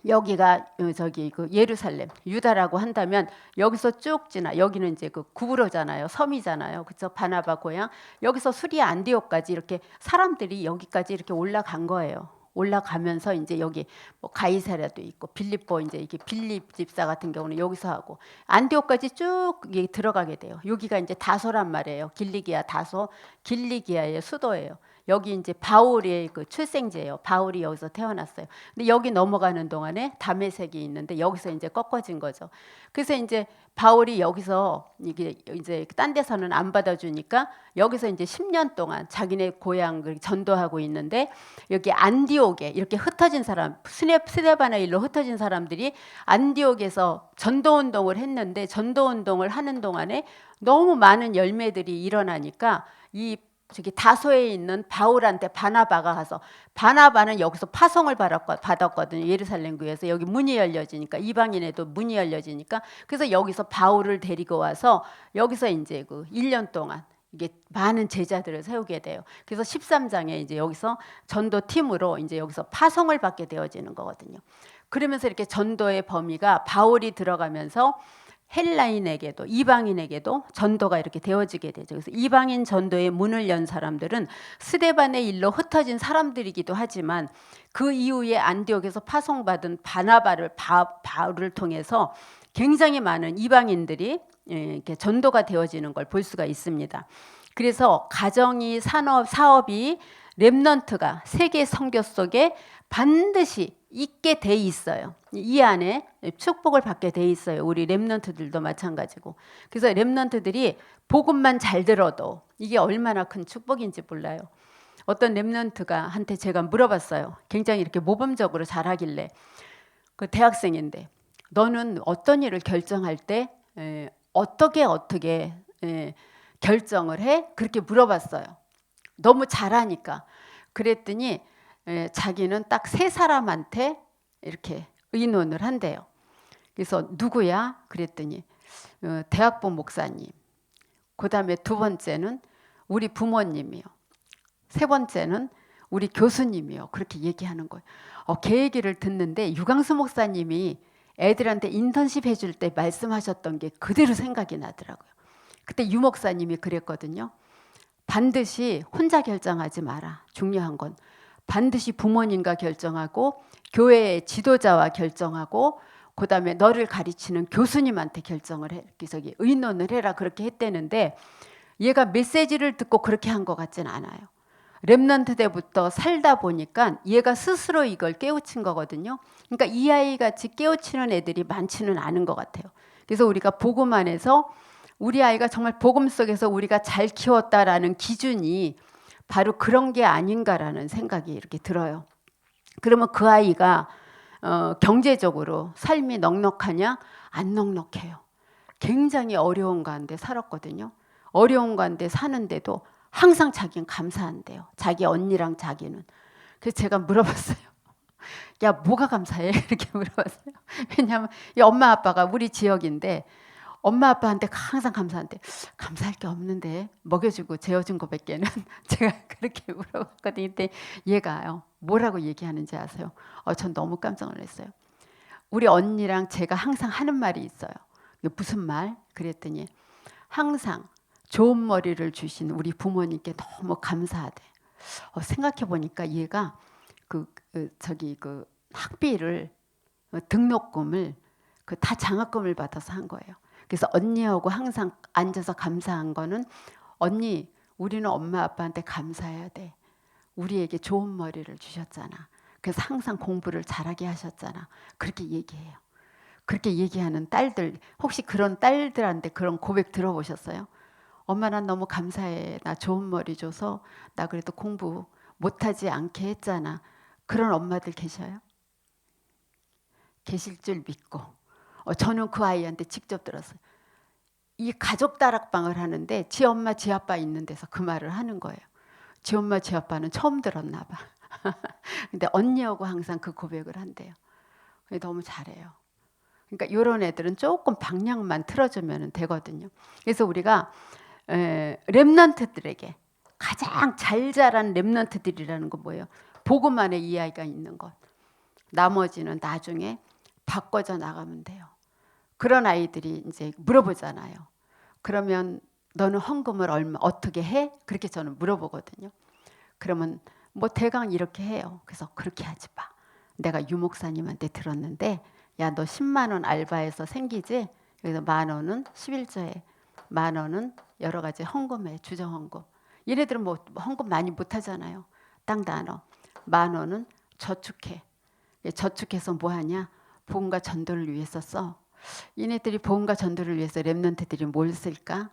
Speaker 2: 여기가 저기 그 예루살렘, 유다라고 한다면 여기서 쭉 지나, 여기는 이제 그 구브로잖아요, 섬이잖아요, 그렇죠? 바나바 고향, 여기서 수리아 안디옥까지 이렇게 사람들이 여기까지 이렇게 올라간 거예요. 올라가면서 이제 여기 뭐 가이사랴도 있고 빌립보, 이제 이게 빌립 집사 같은 경우는 여기서 하고 안디옥까지 쭉 들어가게 돼요. 여기가 이제 다소란 말이에요. 길리기아 다소, 길리기아의 수도예요. 여기 이제 바울의 그 출생지예요. 바울이 여기서 태어났어요. 근데 여기 넘어가는 동안에 다메섹이 있는데 여기서 이제 꺾어진 거죠. 그래서 이제 바울이 여기서 이게 이제 딴 데서는 안 받아주니까 여기서 이제 10년 동안 자기네 고향을 전도하고 있는데, 여기 안디옥에 이렇게 흩어진 사람, 스데반의 일로 흩어진 사람들이 안디옥에서 전도운동을 했는데, 전도운동을 하는 동안에 너무 많은 열매들이 일어나니까 이 저기 다소에 있는 바울한테 바나바가 가서, 바나바는 여기서 파송을 받았거든요. 예루살렘 교회에서. 여기 문이 열려지니까, 이방인에도 문이 열려지니까, 그래서 여기서 바울을 데리고 와서 여기서 이제 그 1년 동안 이게 많은 제자들을 세우게 돼요. 그래서 13장에 이제 여기서 전도팀으로 이제 여기서 파송을 받게 되어지는 거거든요. 그러면서 이렇게 전도의 범위가 바울이 들어가면서 헬라인에게도, 이방인에게도 전도가 이렇게 되어지게 되죠. 그래서 이방인 전도의 문을 연 사람들은 스데반의 일로 흩어진 사람들이기도 하지만, 그 이후에 안디옥에서 파송받은 바울을 통해서 굉장히 많은 이방인들이 이렇게 전도가 되어지는 걸 볼 수가 있습니다. 그래서 가정이, 사업이, 렘넌트가 세계 선교 속에 반드시 있게 돼 있어요. 이 안에 축복을 받게 돼 있어요. 우리 렘넌트들도 마찬가지고. 그래서 렘넌트들이 복음만 잘 들어도 이게 얼마나 큰 축복인지 몰라요. 어떤 렘넌트가 한테 제가 물어봤어요. 굉장히 이렇게 모범적으로 잘하길래, 그 대학생인데 너는 어떤 일을 결정할 때 어떻게 결정을 해? 그렇게 물어봤어요. 너무 잘하니까. 그랬더니 자기는 딱 3사람한테 이렇게 의논을 한대요. 그래서 누구야? 그랬더니 대학부 목사님, 그 다음에 2번째는 우리 부모님이요, 3번째는 우리 교수님이요. 그렇게 얘기하는 거예요. 걔 얘기를 듣는데 유광수 목사님이 애들한테 인턴십 해줄 때 말씀하셨던 게 그대로 생각이 나더라고요. 그때 유 목사님이 그랬거든요. 반드시 혼자 결정하지 마라. 중요한 건 반드시 부모님과 결정하고 교회의 지도자와 결정하고 그다음에 너를 가르치는 교수님한테 결정을 해. 의논을 해라. 그렇게 했대는데 얘가 메시지를 듣고 그렇게 한 것 같진 않아요. 렘넌트 때부터 살다 보니까 얘가 스스로 이걸 깨우친 거거든요. 그러니까 이 아이 같이 깨우치는 애들이 많지는 않은 것 같아요. 그래서 우리가 복음 안에서 우리 아이가 정말 복음 속에서 우리가 잘 키웠다라는 기준이 바로 그런 게 아닌가라는 생각이 이렇게 들어요. 그러면 그 아이가 경제적으로 삶이 넉넉하냐? 안 넉넉해요. 굉장히 어려운 가운데 살았거든요. 어려운 가운데 사는데도 항상 자기는 감사한대요. 자기 언니랑 자기는. 그래서 제가 물어봤어요. 야, 뭐가 감사해? 이렇게 물어봤어요. 왜냐하면 이 엄마 아빠가 우리 지역인데 엄마 아빠한테 항상 감사한데 감사할 게 없는데 먹여주고 재워준 거밖에는 제가 그렇게 물어봤거든요. 근데 얘가요. 뭐라고 얘기하는지 아세요? 전 너무 깜짝 놀랐어요. 우리 언니랑 제가 항상 하는 말이 있어요. 무슨 말? 그랬더니 항상 좋은 머리를 주신 우리 부모님께 너무 감사하대. 생각해 보니까 얘가 그 학비를 등록금을 다 장학금을 받아서 한 거예요. 그래서 언니하고 항상 앉아서 감사한 거는 언니 우리는 엄마 아빠한테 감사해야 돼. 우리에게 좋은 머리를 주셨잖아. 그래서 항상 공부를 잘하게 하셨잖아. 그렇게 얘기해요. 그렇게 얘기하는 딸들 혹시 그런 딸들한테 그런 고백 들어보셨어요? 엄마 난 너무 감사해. 나 좋은 머리 줘서 나 그래도 공부 못하지 않게 했잖아. 그런 엄마들 계셔요? 계실 줄 믿고 저는 그 아이한테 직접 들었어요. 이 가족 다락방을 하는데 지 엄마 지 아빠 있는 데서 그 말을 하는 거예요. 지 엄마 지 아빠는 처음 들었나 봐. 근데 언니하고 항상 그 고백을 한대요. 너무 잘해요. 그러니까 이런 애들은 조금 방향만 틀어주면 되거든요. 그래서 우리가 렘넌트들에게 가장 잘 자란 렘넌트들이라는 건 뭐예요? 복음 안에 이 아이가 있는 것. 나머지는 나중에 바꿔져 나가면 돼요. 그런 아이들이 이제 물어보잖아요. 그러면 너는 헌금을 어떻게 해? 그렇게 저는 물어보거든요. 그러면 뭐 대강 이렇게 해요. 그래서 그렇게 하지 마. 내가 유 목사님한테 들었는데 야, 너 10만 원 알바해서 생기지? 그래서 10,000원은 11조에 10,000원은 여러 가지 헌금해. 주정 헌금. 얘네들은 뭐 헌금 많이 못 하잖아요. 땅 나눠. 10,000원은 저축해. 저축해서 뭐 하냐? 복음과 전도를 위해서 써. 얘네들이 복음과 전도를 위해서 렘넌트들이 뭘 쓸까?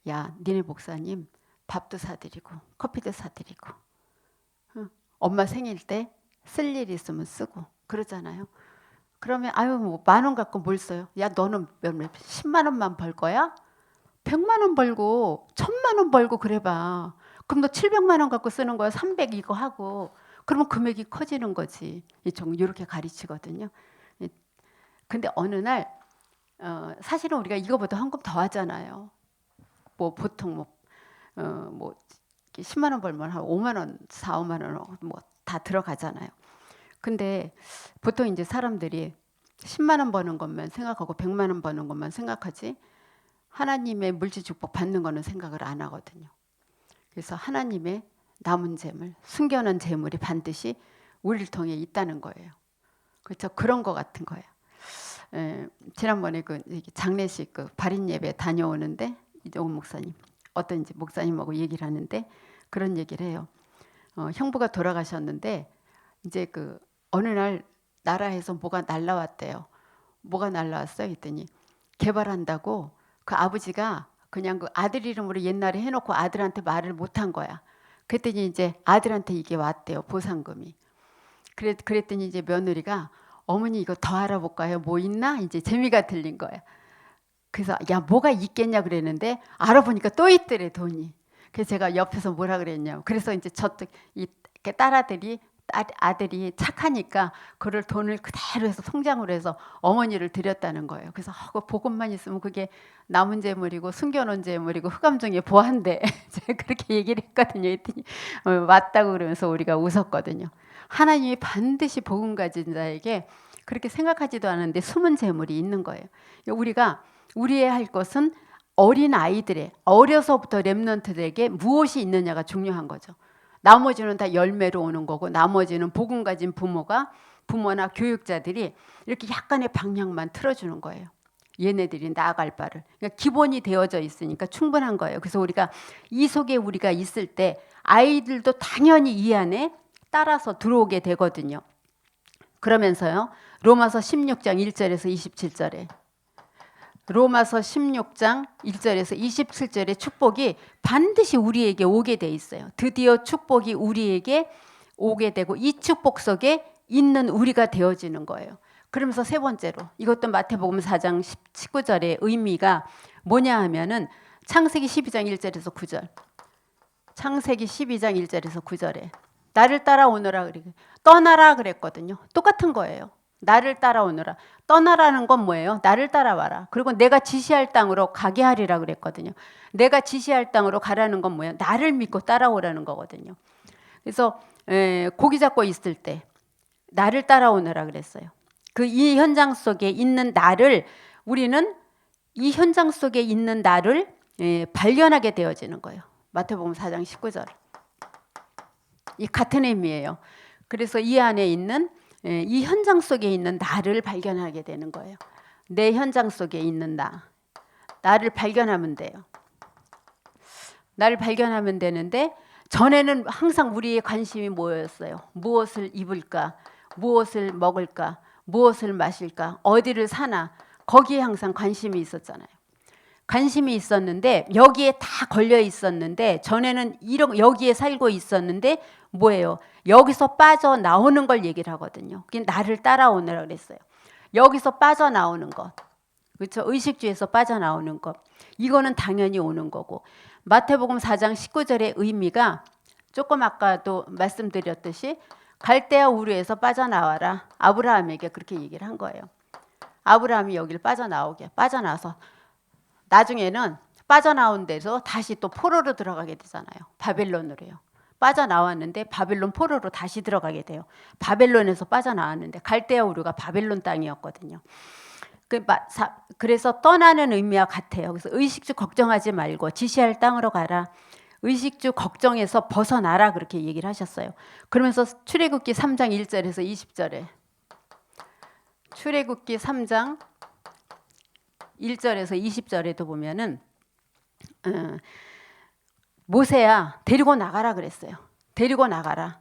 Speaker 2: 야, 니네 목사님 밥도 사드리고 커피도 사드리고 엄마 생일 때 쓸 일 있으면 쓰고 그러잖아요. 그러면 아유 뭐 10,000원 갖고 뭘 써요? 야, 너는 10만 원만 벌 거야? 100만 원 벌고 1,000만 원 벌고 그래봐. 그럼 너 700만 원 갖고 쓰는 거야. 300 이거 하고. 그러면 금액이 커지는 거지. 이렇게 가르치거든요. 근데 어느 날 사실은 우리가 이거보다 헌금 더 하잖아요. 뭐 보통 뭐 10만 원 벌면 한 5만 원, 4, 5만 원 뭐 다 들어가잖아요. 근데 보통 이제 사람들이 10만 원 버는 것만 생각하고 100만 원 버는 것만 생각하지 하나님의 물질 축복 받는 거는 생각을 안 하거든요. 그래서 하나님의 남은 재물, 숨겨놓은 재물이 반드시 우리를 통해 있다는 거예요. 그렇죠? 그런 거 같은 거예요. 지난번에 그 장례식 그 발인 예배 다녀오는데 이종훈 목사님 어떤 이제 목사님하고 얘기를 하는데 그런 얘기를 해요. 형부가 돌아가셨는데 이제 그 어느 날 나라에서 뭐가 날라왔대요. 뭐가 날라왔어요? 했더니 개발한다고 그 아버지가 그냥 그 아들 이름으로 옛날에 해놓고 아들한테 말을 못한 거야. 그랬더니 이제 아들한테 이게 왔대요. 보상금이. 그랬더니 이제 며느리가 어머니 이거 더 알아볼까요? 뭐 있나? 이제 재미가 들린 거야. 그래서 야 뭐가 있겠냐 그랬는데 알아보니까 또 있더래 돈이. 그래서 제가 옆에서 뭐라 그랬냐고. 그래서 이제 저쪽 이 딸아들이 아들이 착하니까 그를 돈을 그대로 해서 통장으로 해서 어머니를 드렸다는 거예요. 그래서 그 복음만 있으면 그게 남은 재물이고 숨겨놓은 재물이고 흑암 중에 보한데 제가 그렇게 얘기를 했거든요. 했더니 맞다고 그러면서 우리가 웃었거든요. 하나님이 반드시 복음 가진 자에게 그렇게 생각하지도 않은데 숨은 재물이 있는 거예요. 우리가 우리의 할 것은 어린 아이들의 어려서부터 렘넌트들에게 무엇이 있느냐가 중요한 거죠. 나머지는 다 열매로 오는 거고 나머지는 복음 가진 부모나 교육자들이 이렇게 약간의 방향만 틀어주는 거예요. 얘네들이 나아갈 바를. 그러니까 기본이 되어져 있으니까 충분한 거예요. 그래서 우리가 이 속에 우리가 있을 때 아이들도 당연히 이 안에 따라서 들어오게 되거든요. 그러면서요. 로마서 16장 1절에서 27절에 로마서 16장 1절에서 27절의 축복이 반드시 우리에게 오게 돼 있어요. 드디어 축복이 우리에게 오게 되고 이 축복 속에 있는 우리가 되어지는 거예요. 그러면서 세 번째로 이것도 마태복음 4장 19절의 의미가 뭐냐 하면은 창세기 12장 1절에서 9절 창세기 12장 1절에서 9절에 나를 따라오너라 떠나라 그랬거든요. 똑같은 거예요. 나를 따라오너라. 떠나라는 건 뭐예요? 나를 따라와라. 그리고 내가 지시할 땅으로 가게 하리라 그랬거든요. 내가 지시할 땅으로 가라는 건 뭐예요? 나를 믿고 따라오라는 거거든요. 그래서 고기 잡고 있을 때 나를 따라오너라 그랬어요. 그 이 현장 속에 있는 나를 우리는 이 현장 속에 있는 나를 발견하게 되어지는 거예요. 마태복음 4장 19절. 이 같은 의미예요. 그래서 이 안에 있는 이 현장 속에 있는 나를 발견하게 되는 거예요. 내 현장 속에 있는 나를 발견하면 돼요. 나를 발견하면 되는데 전에는 항상 우리의 관심이 뭐였어요? 무엇을 입을까? 무엇을 먹을까? 무엇을 마실까? 어디를 사나? 거기에 항상 관심이 있었잖아요. 관심이 있었는데 여기에 다 걸려 있었는데 전에는 여기에 살고 있었는데 뭐예요? 여기서 빠져나오는 걸 얘기를 하거든요. 그게 나를 따라오느라 그랬어요. 여기서 빠져나오는 것. 그렇죠? 의식주에서 빠져나오는 것. 이거는 당연히 오는 거고. 마태복음 4장 19절의 의미가 조금 아까도 말씀드렸듯이 갈대아 우르에서 빠져나와라. 아브라함에게 그렇게 얘기를 한 거예요. 아브라함이 여기를 빠져나와서 나중에는 빠져나온 데서 다시 또 포로로 들어가게 되잖아요. 바벨론으로요. 빠져나왔는데 바벨론 포로로 다시 들어가게 돼요. 바벨론에서 빠져나왔는데 갈대아 우르가 바벨론 땅이었거든요. 그래서 떠나는 의미와 같아요. 그래서 의식주 걱정하지 말고 지시할 땅으로 가라. 의식주 걱정에서 벗어나라 그렇게 얘기를 하셨어요. 그러면서 출애굽기 3장 1절에서 20절에 출애굽기 3장 1절에서 20절에도 보면은 모세야 데리고 나가라 그랬어요. 데리고 나가라.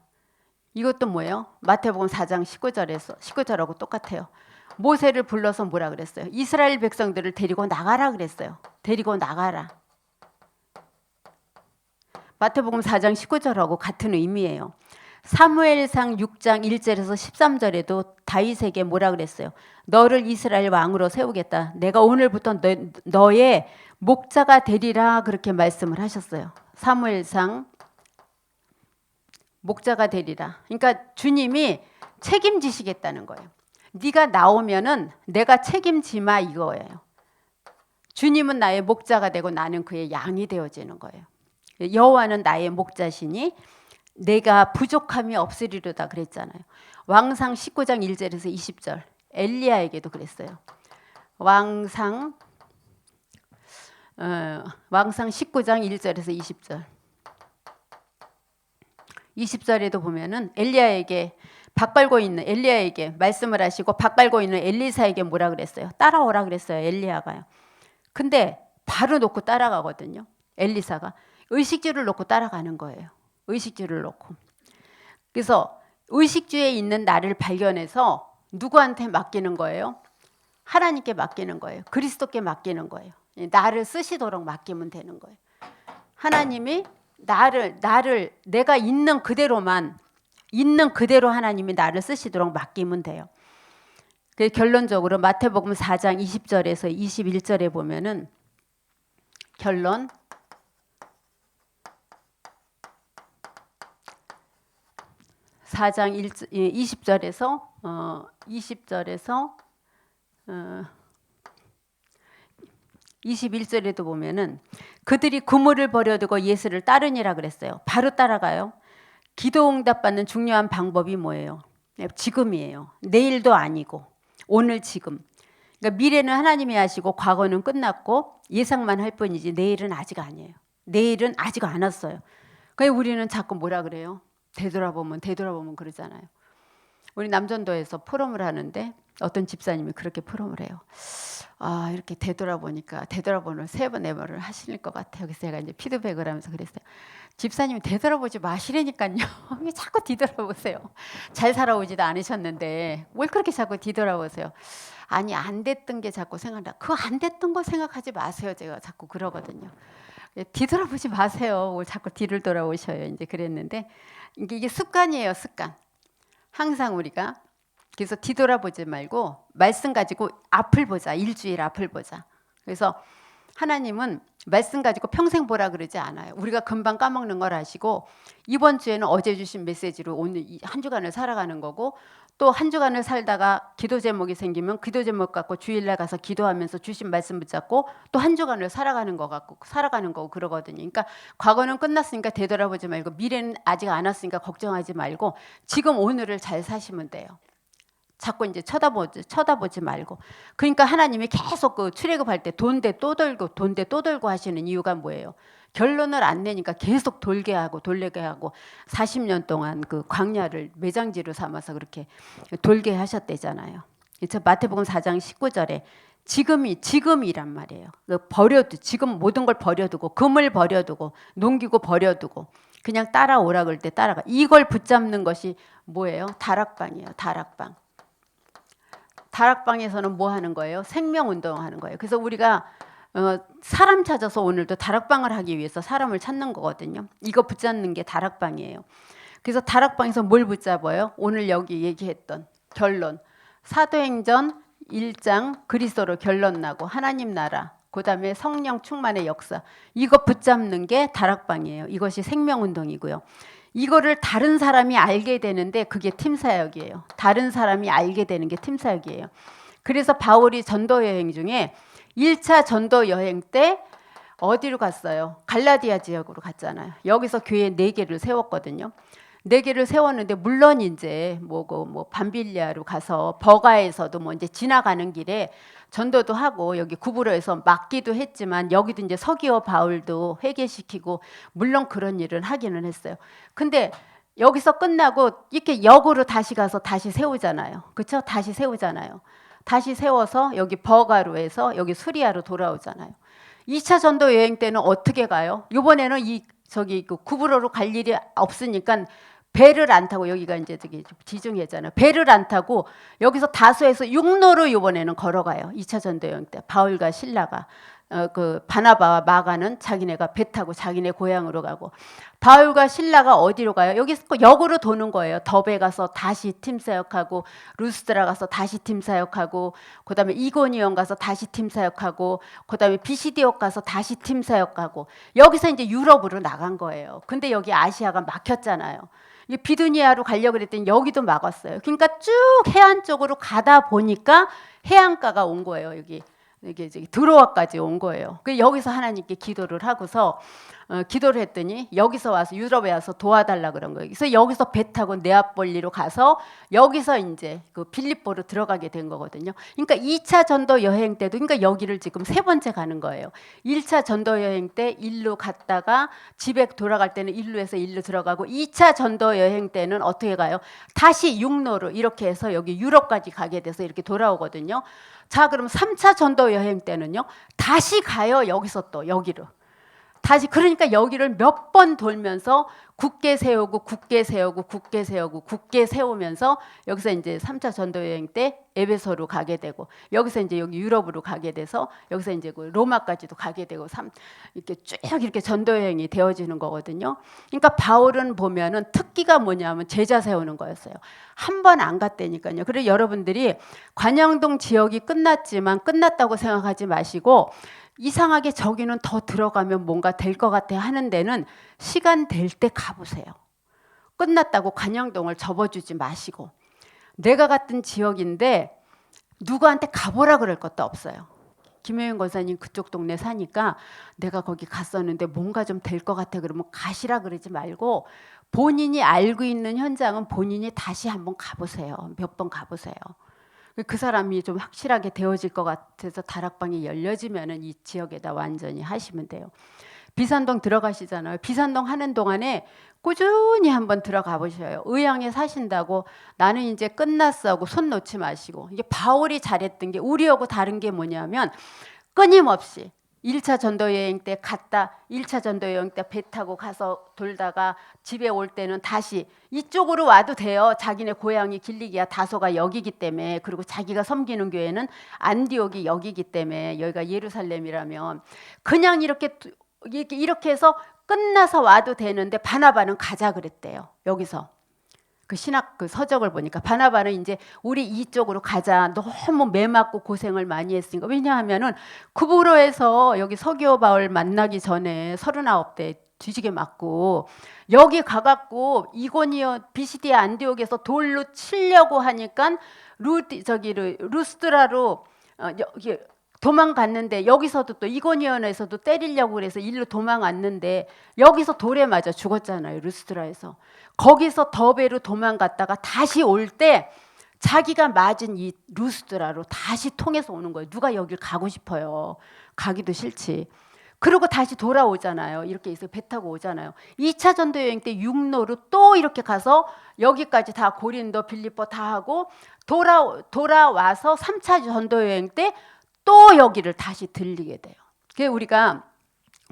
Speaker 2: 이것도 뭐예요? 마태복음 4장 19절하고 똑같아요. 모세를 불러서 뭐라 그랬어요? 이스라엘 백성들을 데리고 나가라 그랬어요. 데리고 나가라. 마태복음 4장 19절하고 같은 의미예요. 사무엘상 6장 1절에서 13절에도 다윗에게 뭐라 그랬어요? 너를 이스라엘 왕으로 세우겠다. 내가 오늘부터 너의 목자가 되리라 그렇게 말씀을 하셨어요. 사무엘상 목자가 되리라. 그러니까 주님이 책임지시겠다는 거예요. 네가 나오면은 내가 책임지마 이거예요. 주님은 나의 목자가 되고 나는 그의 양이 되어지는 거예요. 여호와는 나의 목자시니 내가 부족함이 없으리로다 그랬잖아요. 왕상 19장 1절에서 20절 엘리야에게도 그랬어요. 왕상 19장 1절에서 20절 20절에도 보면은 엘리야에게 박 갈고 있는 엘리야에게 말씀을 하시고 박 갈고 있는 엘리사에게 뭐라 그랬어요? 따라오라 그랬어요. 엘리야가요. 근데 바로 놓고 따라가거든요. 엘리사가 의식주를 놓고 따라가는 거예요. 의식주를 놓고. 그래서 의식주에 있는 나를 발견해서 누구한테 맡기는 거예요? 하나님께 맡기는 거예요. 그리스도께 맡기는 거예요. 나를 쓰시도록 맡기면 되는 거예요. 하나님이 나를 내가 있는 그대로만 있는 그대로 하나님이 나를 쓰시도록 맡기면 돼요. 결론적으로 마태복음 4장 20절에서 21절에 보면은 결론 4장 20절에서 20절에서 21절에도 보면은 그들이 그물을 버려두고 예수를 따르니라 그랬어요. 바로 따라가요. 기도 응답받는 중요한 방법이 뭐예요? 지금이에요. 내일도 아니고 오늘 지금. 그러니까 미래는 하나님이 하시고 과거는 끝났고 예상만 할 뿐이지 내일은 아직 아니에요. 내일은 아직 안 왔어요. 그러니까 우리는 자꾸 뭐라 그래요? 되돌아보면 그러잖아요. 우리 남전도에서 포럼을 하는데 어떤 집사님이 그렇게 포럼을 해요. 아, 이렇게 되돌아보니까 되돌아보는 3번, 4번을 하실 것 같아요. 그래서 제가 이제 피드백을 하면서 그랬어요. 집사님이 되돌아보지 마시라니까요. 왜 자꾸 뒤돌아보세요? 잘 살아오지도 않으셨는데 뭘 그렇게 자꾸 뒤돌아보세요? 아니, 안 됐던 게 자꾸 생각나. 그 안 됐던 거 생각하지 마세요. 제가 자꾸 그러거든요. 뒤돌아보지 마세요. 뭘 자꾸 뒤를 돌아오셔요. 이제 그랬는데 이게 습관이에요. 습관. 항상 우리가 그래서 뒤돌아보지 말고 말씀 가지고 앞을 보자. 일주일 앞을 보자. 그래서 하나님은 말씀 가지고 평생 보라 그러지 않아요. 우리가 금방 까먹는 걸 아시고 이번 주에는 어제 주신 메시지로 오늘 한 주간을 살아가는 거고 또 한 주간을 살다가 기도 제목이 생기면 기도 제목 갖고 주일날 가서 기도하면서 주신 말씀 붙잡고 또 한 주간을 살아가는 거고 그러거든요. 그러니까 과거는 끝났으니까 되돌아보지 말고 미래는 아직 안 왔으니까 걱정하지 말고 지금 오늘을 잘 사시면 돼요. 자꾸 이제 쳐다보지 말고. 그러니까 하나님이 계속 그 출애굽할 때 돈대 또 돌고 하시는 이유가 뭐예요? 결론을 안 내니까 계속 돌게 하고 40년 동안 그 광야를 매장지로 삼아서 그렇게 돌게 하셨대잖아요. 그래서 마태복음 4장 19절에 지금이란 말이에요. 지금 모든 걸 버려두고 금을 버려두고 농기구 버려두고 그냥 따라오라 그럴 때 따라가. 이걸 붙잡는 것이 뭐예요? 다락방이에요. 다락방. 다락방에서는 뭐 하는 거예요? 생명운동 하는 거예요. 그래서 우리가 사람 찾아서 오늘도 다락방을 하기 위해서 사람을 찾는 거거든요. 이거 붙잡는 게 다락방이에요. 그래서 다락방에서 뭘 붙잡아요? 오늘 여기 얘기했던 결론. 사도행전 1장 그리스도로 결론 나고 하나님 나라, 그 다음에 성령 충만의 역사. 이거 붙잡는 게 다락방이에요. 이것이 생명운동이고요. 이거를 다른 사람이 알게 되는데 그게 팀사역이에요. 다른 사람이 알게 되는 게 팀사역이에요. 그래서 바울이 전도 여행 중에 1차 전도 여행 때 어디로 갔어요? 갈라디아 지역으로 갔잖아요. 여기서 교회 4개를 세웠거든요. 4개를 세웠는데 물론 이제 밤빌리아로 가서 버가에서도 뭐 이제 지나가는 길에 전도도 하고 여기 구브로에서 막기도 했지만 여기도 이제 서기어 바울도 회개시키고 물론 그런 일은 하기는 했어요. 근데 여기서 끝나고 이렇게 역으로 다시 가서 다시 세우잖아요. 그렇죠? 다시 세우잖아요. 다시 세워서 여기 버가로에서 여기 수리아로 돌아오잖아요. 2차 전도 여행 때는 어떻게 가요? 이번에는 그 구브로로 갈 일이 없으니까 배를 안 타고 여기가 이제 저기 지중해잖아요. 배를 안 타고 여기서 다소에서 육로로 이번에는 걸어가요. 2차 전도 여행 때 바울과 실라가 그 바나바와 마가는 자기네가 배 타고 자기네 고향으로 가고 바울과 실라가 어디로 가요? 여기서 역으로 도는 거예요. 더베 가서 다시 팀 사역하고 루스드라 가서 다시 팀 사역하고 그다음에 이고니온 가서 다시 팀 사역하고 그다음에 비시디옥 가서 다시 팀 사역하고 여기서 이제 유럽으로 나간 거예요. 근데 여기 아시아가 막혔잖아요. 비두니아로 가려고 그랬더니 여기도 막았어요. 그러니까 쭉 해안 쪽으로 가다 보니까 해안가가 온 거예요. 이게 드로아까지 온 거예요. 그 여기서 하나님께 기도를 하고서 기도를 했더니 여기서 와서 유럽에 와서 도와달라 그런 거예요. 그래서 여기서 배 타고 네아폴리로 가서 여기서 이제 그 빌립보로 들어가게 된 거거든요. 그러니까 2차 전도 여행 때도 그러니까 여기를 지금 3번째 가는 거예요. 1차 전도 여행 때 일로 갔다가 집에 돌아갈 때는 일로에서 일로 들어가고 2차 전도 여행 때는 어떻게 가요? 다시 육로로 이렇게 해서 여기 유럽까지 가게 돼서 이렇게 돌아오거든요. 자, 그럼 3차 전도 여행 때는요. 다시 가요. 여기서 또 여기로. 다시 그러니까 여기를 몇 번 돌면서 굳게 세우고 굳게 세우면서 여기서 이제 3차 전도 여행 때 에베소로 가게 되고 여기서 이제 여기 유럽으로 가게 돼서 여기서 이제 그 로마까지도 가게 되고 이렇게 쭉 이렇게 전도 여행이 되어지는 거거든요. 그러니까 바울은 보면은 특기가 뭐냐면 제자 세우는 거였어요. 한 번 안 갔다니까요. 그래서 여러분들이 관영동 지역이 끝났지만 끝났다고 생각하지 마시고 이상하게 저기는 더 들어가면 뭔가 될 것 같아 하는 데는 시간 될 때 가보세요. 끝났다고 관양동을 접어주지 마시고, 내가 갔던 지역인데 누구한테 가보라 그럴 것도 없어요. 김효영 권사님 그쪽 동네 사니까 내가 거기 갔었는데 뭔가 좀 될 것 같아 그러면 가시라 그러지 말고, 본인이 알고 있는 현장은 본인이 다시 한번 가보세요. 몇 번 가보세요. 그 사람이 좀 확실하게 되어질 것 같아서 다락방이 열려지면은 이 지역에다 완전히 하시면 돼요. 비산동 들어가시잖아요. 비산동 하는 동안에 꾸준히 한번 들어가 보셔요. 의향에 사신다고 나는 이제 끝났어 하고 손 놓지 마시고, 이게 바울이 잘했던 게 우리하고 다른 게 뭐냐면 끊임없이 1차 전도 여행 때 갔다, 1차 전도 여행 때 배 타고 가서 돌다가 집에 올 때는 다시 이쪽으로 와도 돼요. 자기네 고향이 길리기야 다소가 여기기 때문에, 그리고 자기가 섬기는 교회는 안디옥이 여기기 때문에, 여기가 예루살렘이라면 그냥 이렇게 해서 끝나서 와도 되는데 바나바는 가자 그랬대요. 여기서 그 신학 그 서적을 보니까 바나바는 이제 우리 이쪽으로 가자. 너무 매 맞고 고생을 많이 했으니까. 왜냐하면은 구브로에서 여기 서기오 바울 만나기 전에 39대 뒤지게 맞고 여기 가갖고 이고니온 비시디아 안디옥에서 돌로 치려고 하니까 루스드라로 여기 도망갔는데, 여기서도 또 이고니온에서도 때리려고 그래서 일로 도망갔는데 여기서 돌에 맞아 죽었잖아요. 루스드라에서. 거기서 더베로 도망갔다가 다시 올 때 자기가 맞은 이 루스드라로 다시 통해서 오는 거예요. 누가 여길 가고 싶어요. 가기도 싫지. 그리고 다시 돌아오잖아요. 이렇게 해서 배 타고 오잖아요. 2차 전도 여행 때 육로로 또 이렇게 가서 여기까지 다 고린도 빌립보 다 하고 돌아와서 3차 전도 여행 때 또 여기를 다시 들리게 돼요. 그래서 우리가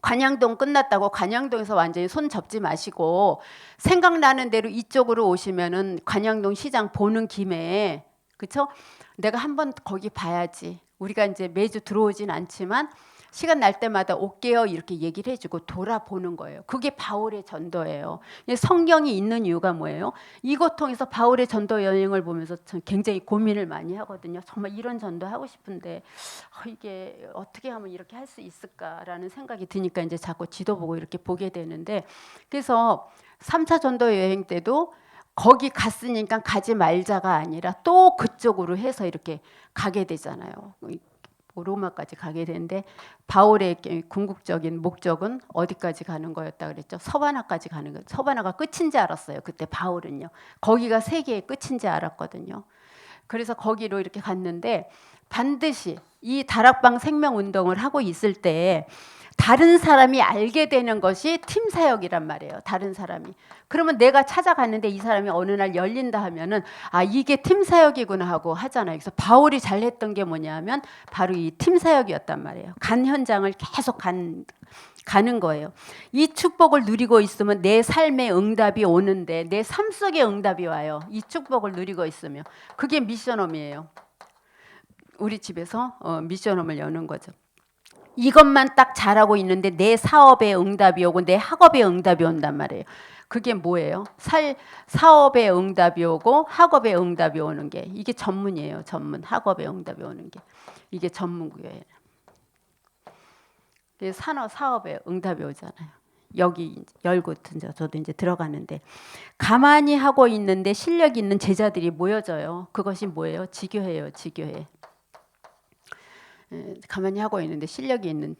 Speaker 2: 관양동 끝났다고 관양동에서 완전히 손 접지 마시고, 생각나는 대로 이쪽으로 오시면은 관양동 시장 보는 김에, 그렇죠? 내가 한번 거기 봐야지. 우리가 이제 매주 들어오진 않지만 시간 날 때마다 올게요 이렇게 얘기를 해주고 돌아보는 거예요. 그게 바울의 전도예요. 성경이 있는 이유가 뭐예요? 이것 통해서 바울의 전도 여행을 보면서 굉장히 고민을 많이 하거든요. 정말 이런 전도 하고 싶은데 이게 어떻게 하면 이렇게 할 수 있을까라는 생각이 드니까 이제 자꾸 지도 보고 이렇게 보게 되는데, 그래서 3차 전도 여행 때도 거기 갔으니까 가지 말자가 아니라 또 그쪽으로 해서 이렇게 가게 되잖아요. 로마까지 가게 되는데 바울의 궁극적인 목적은 어디까지 가는 거였다 그랬죠? 서바나까지 가는 거. 서바나가 끝인 줄 알았어요. 그때 바울은요. 거기가 세계의 끝인 줄 알았거든요. 그래서 거기로 이렇게 갔는데 반드시 이 다락방 생명운동을 하고 있을 때 다른 사람이 알게 되는 것이 팀 사역이란 말이에요. 다른 사람이. 그러면 내가 찾아갔는데 이 사람이 어느 날 열린다 하면은 아 이게 팀 사역이구나 하고 하잖아요. 그래서 바울이 잘했던 게 뭐냐면 바로 이 팀 사역이었단 말이에요. 간 현장을 계속 가는 거예요. 이 축복을 누리고 있으면 내 삶의 응답이 오는데, 내 삶 속에 응답이 와요. 이 축복을 누리고 있으면. 그게 미션홈이에요. 우리 집에서 미션홈을 여는 거죠. 이것만 딱 잘하고 있는데 내 사업에 응답이 오고 내 학업에 응답이 온단 말이에요. 그게 뭐예요? 사업에 응답이 오고 학업에 응답이 오는 게, 이게 전문이에요. 전문. 학업에 응답이 오는 게 이게 전문구예요. 사업에 응답이 오잖아요. 여기 열고 저도 이제 들어가는데 가만히 하고 있는데 실력 있는 제자들이 모여져요. 그것이 뭐예요? 지교회예요. 지교회. 가만히 하고 있는데 실력이 있는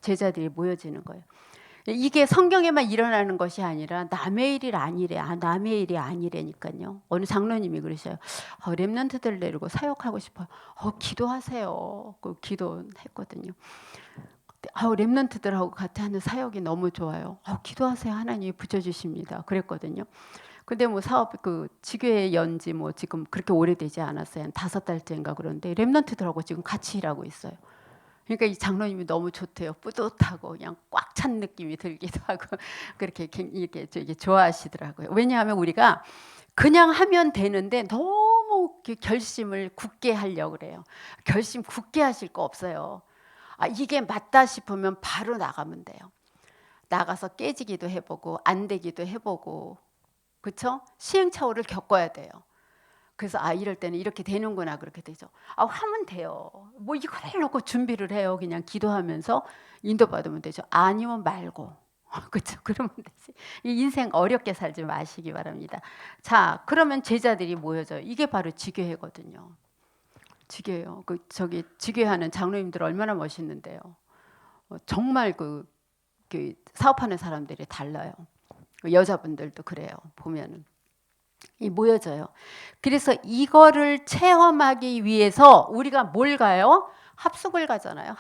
Speaker 2: 제자들이 모여지는 거예요. 이게 성경에만 일어나는 것이 아니라 남의 일이 아니래. 남의 일이 아니래니까요. 어느 장로님이 그러셔요. 렘넌트들 데리고 사역하고 싶어요. 기도하세요. 그 기도했거든요. 렘넌트들하고 같이 하는 사역이 너무 좋아요. 기도하세요. 하나님이 붙여주십니다. 그랬거든요. 근데 뭐 사업 지교회 연지 뭐 지금 그렇게 오래되지 않았어요. 한 5달째인가 그런데 렘넌트들하고 지금 같이 일하고 있어요. 그러니까 이 장로님이 너무 좋대요. 뿌듯하고 그냥 꽉 찬 느낌이 들기도 하고 그렇게 이렇게 좋아하시더라고요. 왜냐하면 우리가 그냥 하면 되는데 너무 결심을 굳게 하려고 그래요. 결심 굳게 하실 거 없어요. 이게 맞다 싶으면 바로 나가면 돼요. 나가서 깨지기도 해보고 안 되기도 해보고, 그렇죠? 시행착오를 겪어야 돼요. 그래서 이럴 때는 이렇게 되는구나 그렇게 되죠. 하면 돼요. 뭐 이걸 놓고 준비를 해요. 그냥 기도하면서 인도받으면 되죠. 아니면 말고. 그렇죠. 그러면 되지. 이 인생 어렵게 살지 마시기 바랍니다. 자, 그러면 제자들이 모여져요. 이게 바로 지교회거든요. 지교회요. 그 저기 지교회하는 장로님들 얼마나 멋있는데요. 정말 그 사업하는 사람들이 달라요. 여자분들도 그래요. 보면은 이 모여져요. 그래서 이거를 체험하기 위해서 우리가 뭘 가요? 합숙을 가잖아요.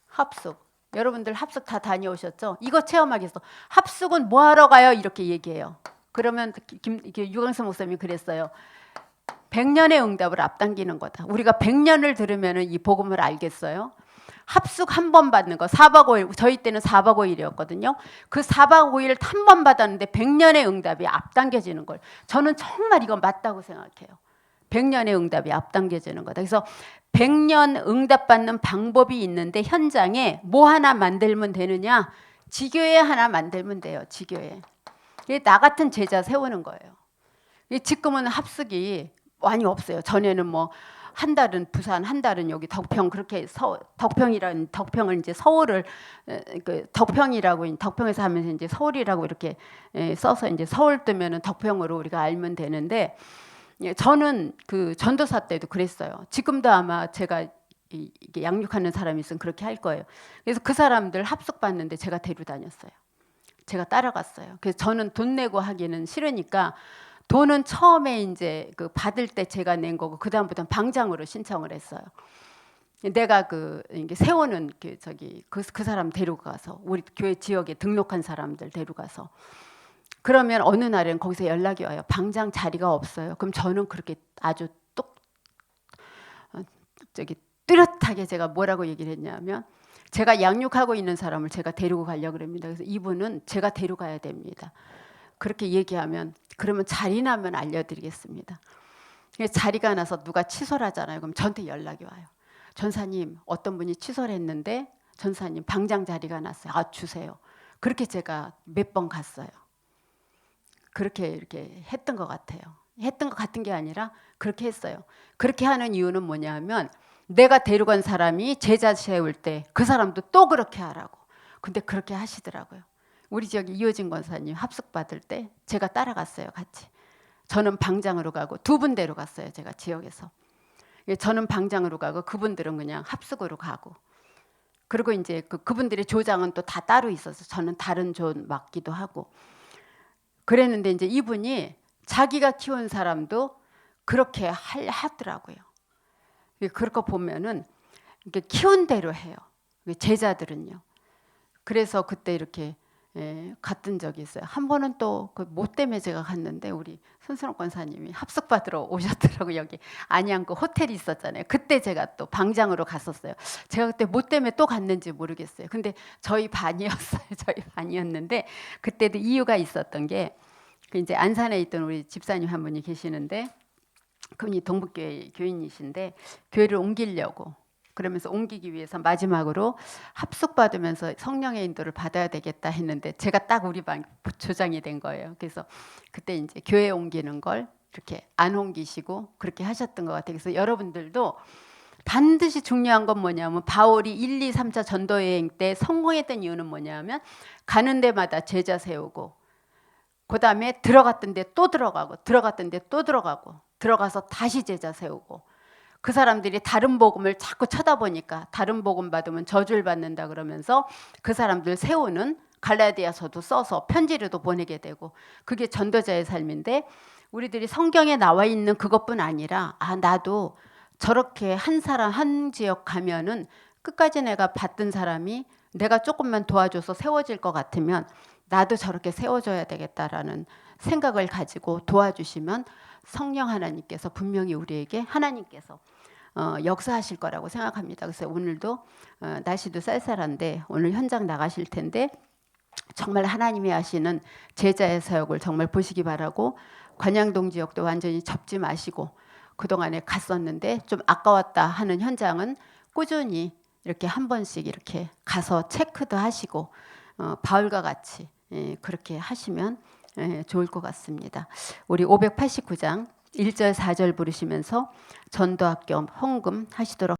Speaker 2: 합숙. 여러분들 합숙 다 다녀오셨죠? 이거 체험하기 위해서 합숙은 뭐 하러 가요? 이렇게 얘기해요. 그러면 유광수 목사님이 그랬어요. 100년의 응답을 앞당기는 거다. 우리가 100년을 들으면 이 복음을 알겠어요. 합숙 한 번 받는 거 4박 5일, 저희 때는 4박 5일이었거든요. 그 4박 5일 한 번 받았는데 100년의 응답이 앞당겨지는 걸 저는 정말 이건 맞다고 생각해요. 100년의 응답이 앞당겨지는 거다. 그래서 100년 응답받는 방법이 있는데 현장에 뭐 하나 만들면 되느냐? 지교회 하나 만들면 돼요. 지교회. 나 같은 제자 세우는 거예요. 지금은 합숙이 많이 없어요. 전에는 뭐 한 달은 부산, 한 달은 여기 덕평, 그렇게 덕평을 이제 서울을 그 덕평이라고, 덕평에서 하면서 이제 서울이라고 이렇게 써서 이제 서울 뜨면은 덕평으로 우리가 알면 되는데, 저는 그 전도사 때도 그랬어요. 지금도 아마 제가 이게 양육하는 사람이 있으면 그렇게 할 거예요. 그래서 그 사람들 합숙 받는데 제가 데리고 다녔어요. 제가 따라갔어요. 그래서 저는 돈 내고 하기는 싫으니까 돈은 처음에 이제 그 받을 때 제가 낸 거고 그 다음부터는 방장으로 신청을 했어요. 내가 이게 세우는 그 사람 데리고 가서 우리 교회 지역에 등록한 사람들 데리고 가서 그러면 어느 날엔 거기서 연락이 와요. 방장 자리가 없어요. 그럼 저는 그렇게 아주 뚜렷하게 제가 뭐라고 얘기를 했냐면 제가 양육하고 있는 사람을 제가 데리고 가려고 합니다. 그래서 이분은 제가 데려가야 됩니다. 그렇게 얘기하면 그러면 자리 나면 알려드리겠습니다. 자리가 나서 누가 취소를 하잖아요. 그럼 저한테 연락이 와요. 전사님 어떤 분이 취소를 했는데 전사님 방장 자리가 났어요. 아 주세요. 그렇게 제가 몇 번 갔어요. 그렇게 이렇게 했던 것 같아요. 했던 것 같은 게 아니라 그렇게 했어요. 그렇게 하는 이유는 뭐냐 하면 내가 데려간 사람이 제자 세울 때 그 사람도 또 그렇게 하라고. 근데 그렇게 하시더라고요. 우리 지역에 이효진 권사님 합숙 받을 때 제가 따라갔어요. 같이. 저는 방장으로 가고 두 분 데려갔어요. 제가 지역에서. 저는 방장으로 가고 그분들은 그냥 합숙으로 가고. 그리고 이제 그분들의 조장은 또 다 따로 있어서 저는 다른 조 맡기도 하고. 그랬는데 이제 이분이 자기가 키운 사람도 그렇게 하더라고요. 그럴 거 보면은 이렇게 키운 대로 해요. 제자들은요. 그래서 그때 이렇게 갔던 적이 있어요. 한 번은 또 그 뭐 때문에 제가 갔는데 우리 손순옥 권사님이 합숙 받으러 오셨더라고. 여기 안양구 호텔이 있었잖아요. 그때 제가 또 방장으로 갔었어요. 제가 그때 뭐 때문에 또 갔는지 모르겠어요. 근데 저희 반이었어요. 저희 반이었는데 그때도 이유가 있었던 게 이제 안산에 있던 우리 집사님 한 분이 계시는데 그분이 동북교회 교인이신데 교회를 옮기려고 그러면서 옮기기 위해서 마지막으로 합숙 받으면서 성령의 인도를 받아야 되겠다 했는데 제가 딱 우리 반 조장이 된 거예요. 그래서 그때 이제 교회 옮기는 걸 이렇게 안 옮기시고 그렇게 하셨던 것 같아요. 그래서 여러분들도 반드시 중요한 건 뭐냐면 바울이 1, 2, 3차 전도 여행 때 성공했던 이유는 뭐냐면 가는 데마다 제자 세우고 그다음에 들어갔던 데 또 들어가고 들어갔던 데 또 들어가고 들어가서 다시 제자 세우고 그 사람들이 다른 복음을 자꾸 쳐다보니까 다른 복음 받으면 저주를 받는다 그러면서 그 사람들 세우는 갈라디아서도 써서 편지로도 보내게 되고 그게 전도자의 삶인데 우리들이 성경에 나와 있는 그것뿐 아니라 나도 저렇게 한 사람 한 지역 가면은 끝까지 내가 받던 사람이 내가 조금만 도와줘서 세워질 것 같으면 나도 저렇게 세워줘야 되겠다라는 생각을 가지고 도와주시면 성령 하나님께서 분명히 우리에게 하나님께서 역사하실 거라고 생각합니다. 그래서 오늘도 날씨도 쌀쌀한데 오늘 현장 나가실 텐데 정말 하나님이 하시는 제자의 사역을 정말 보시기 바라고 관양동 지역도 완전히 접지 마시고 그동안에 갔었는데 좀 아까웠다 하는 현장은 꾸준히 이렇게 한 번씩 이렇게 가서 체크도 하시고 바울과 같이 그렇게 하시면 좋을 것 같습니다. 우리 589장 1절 4절 부르시면서 전도학 겸 헌금 하시도록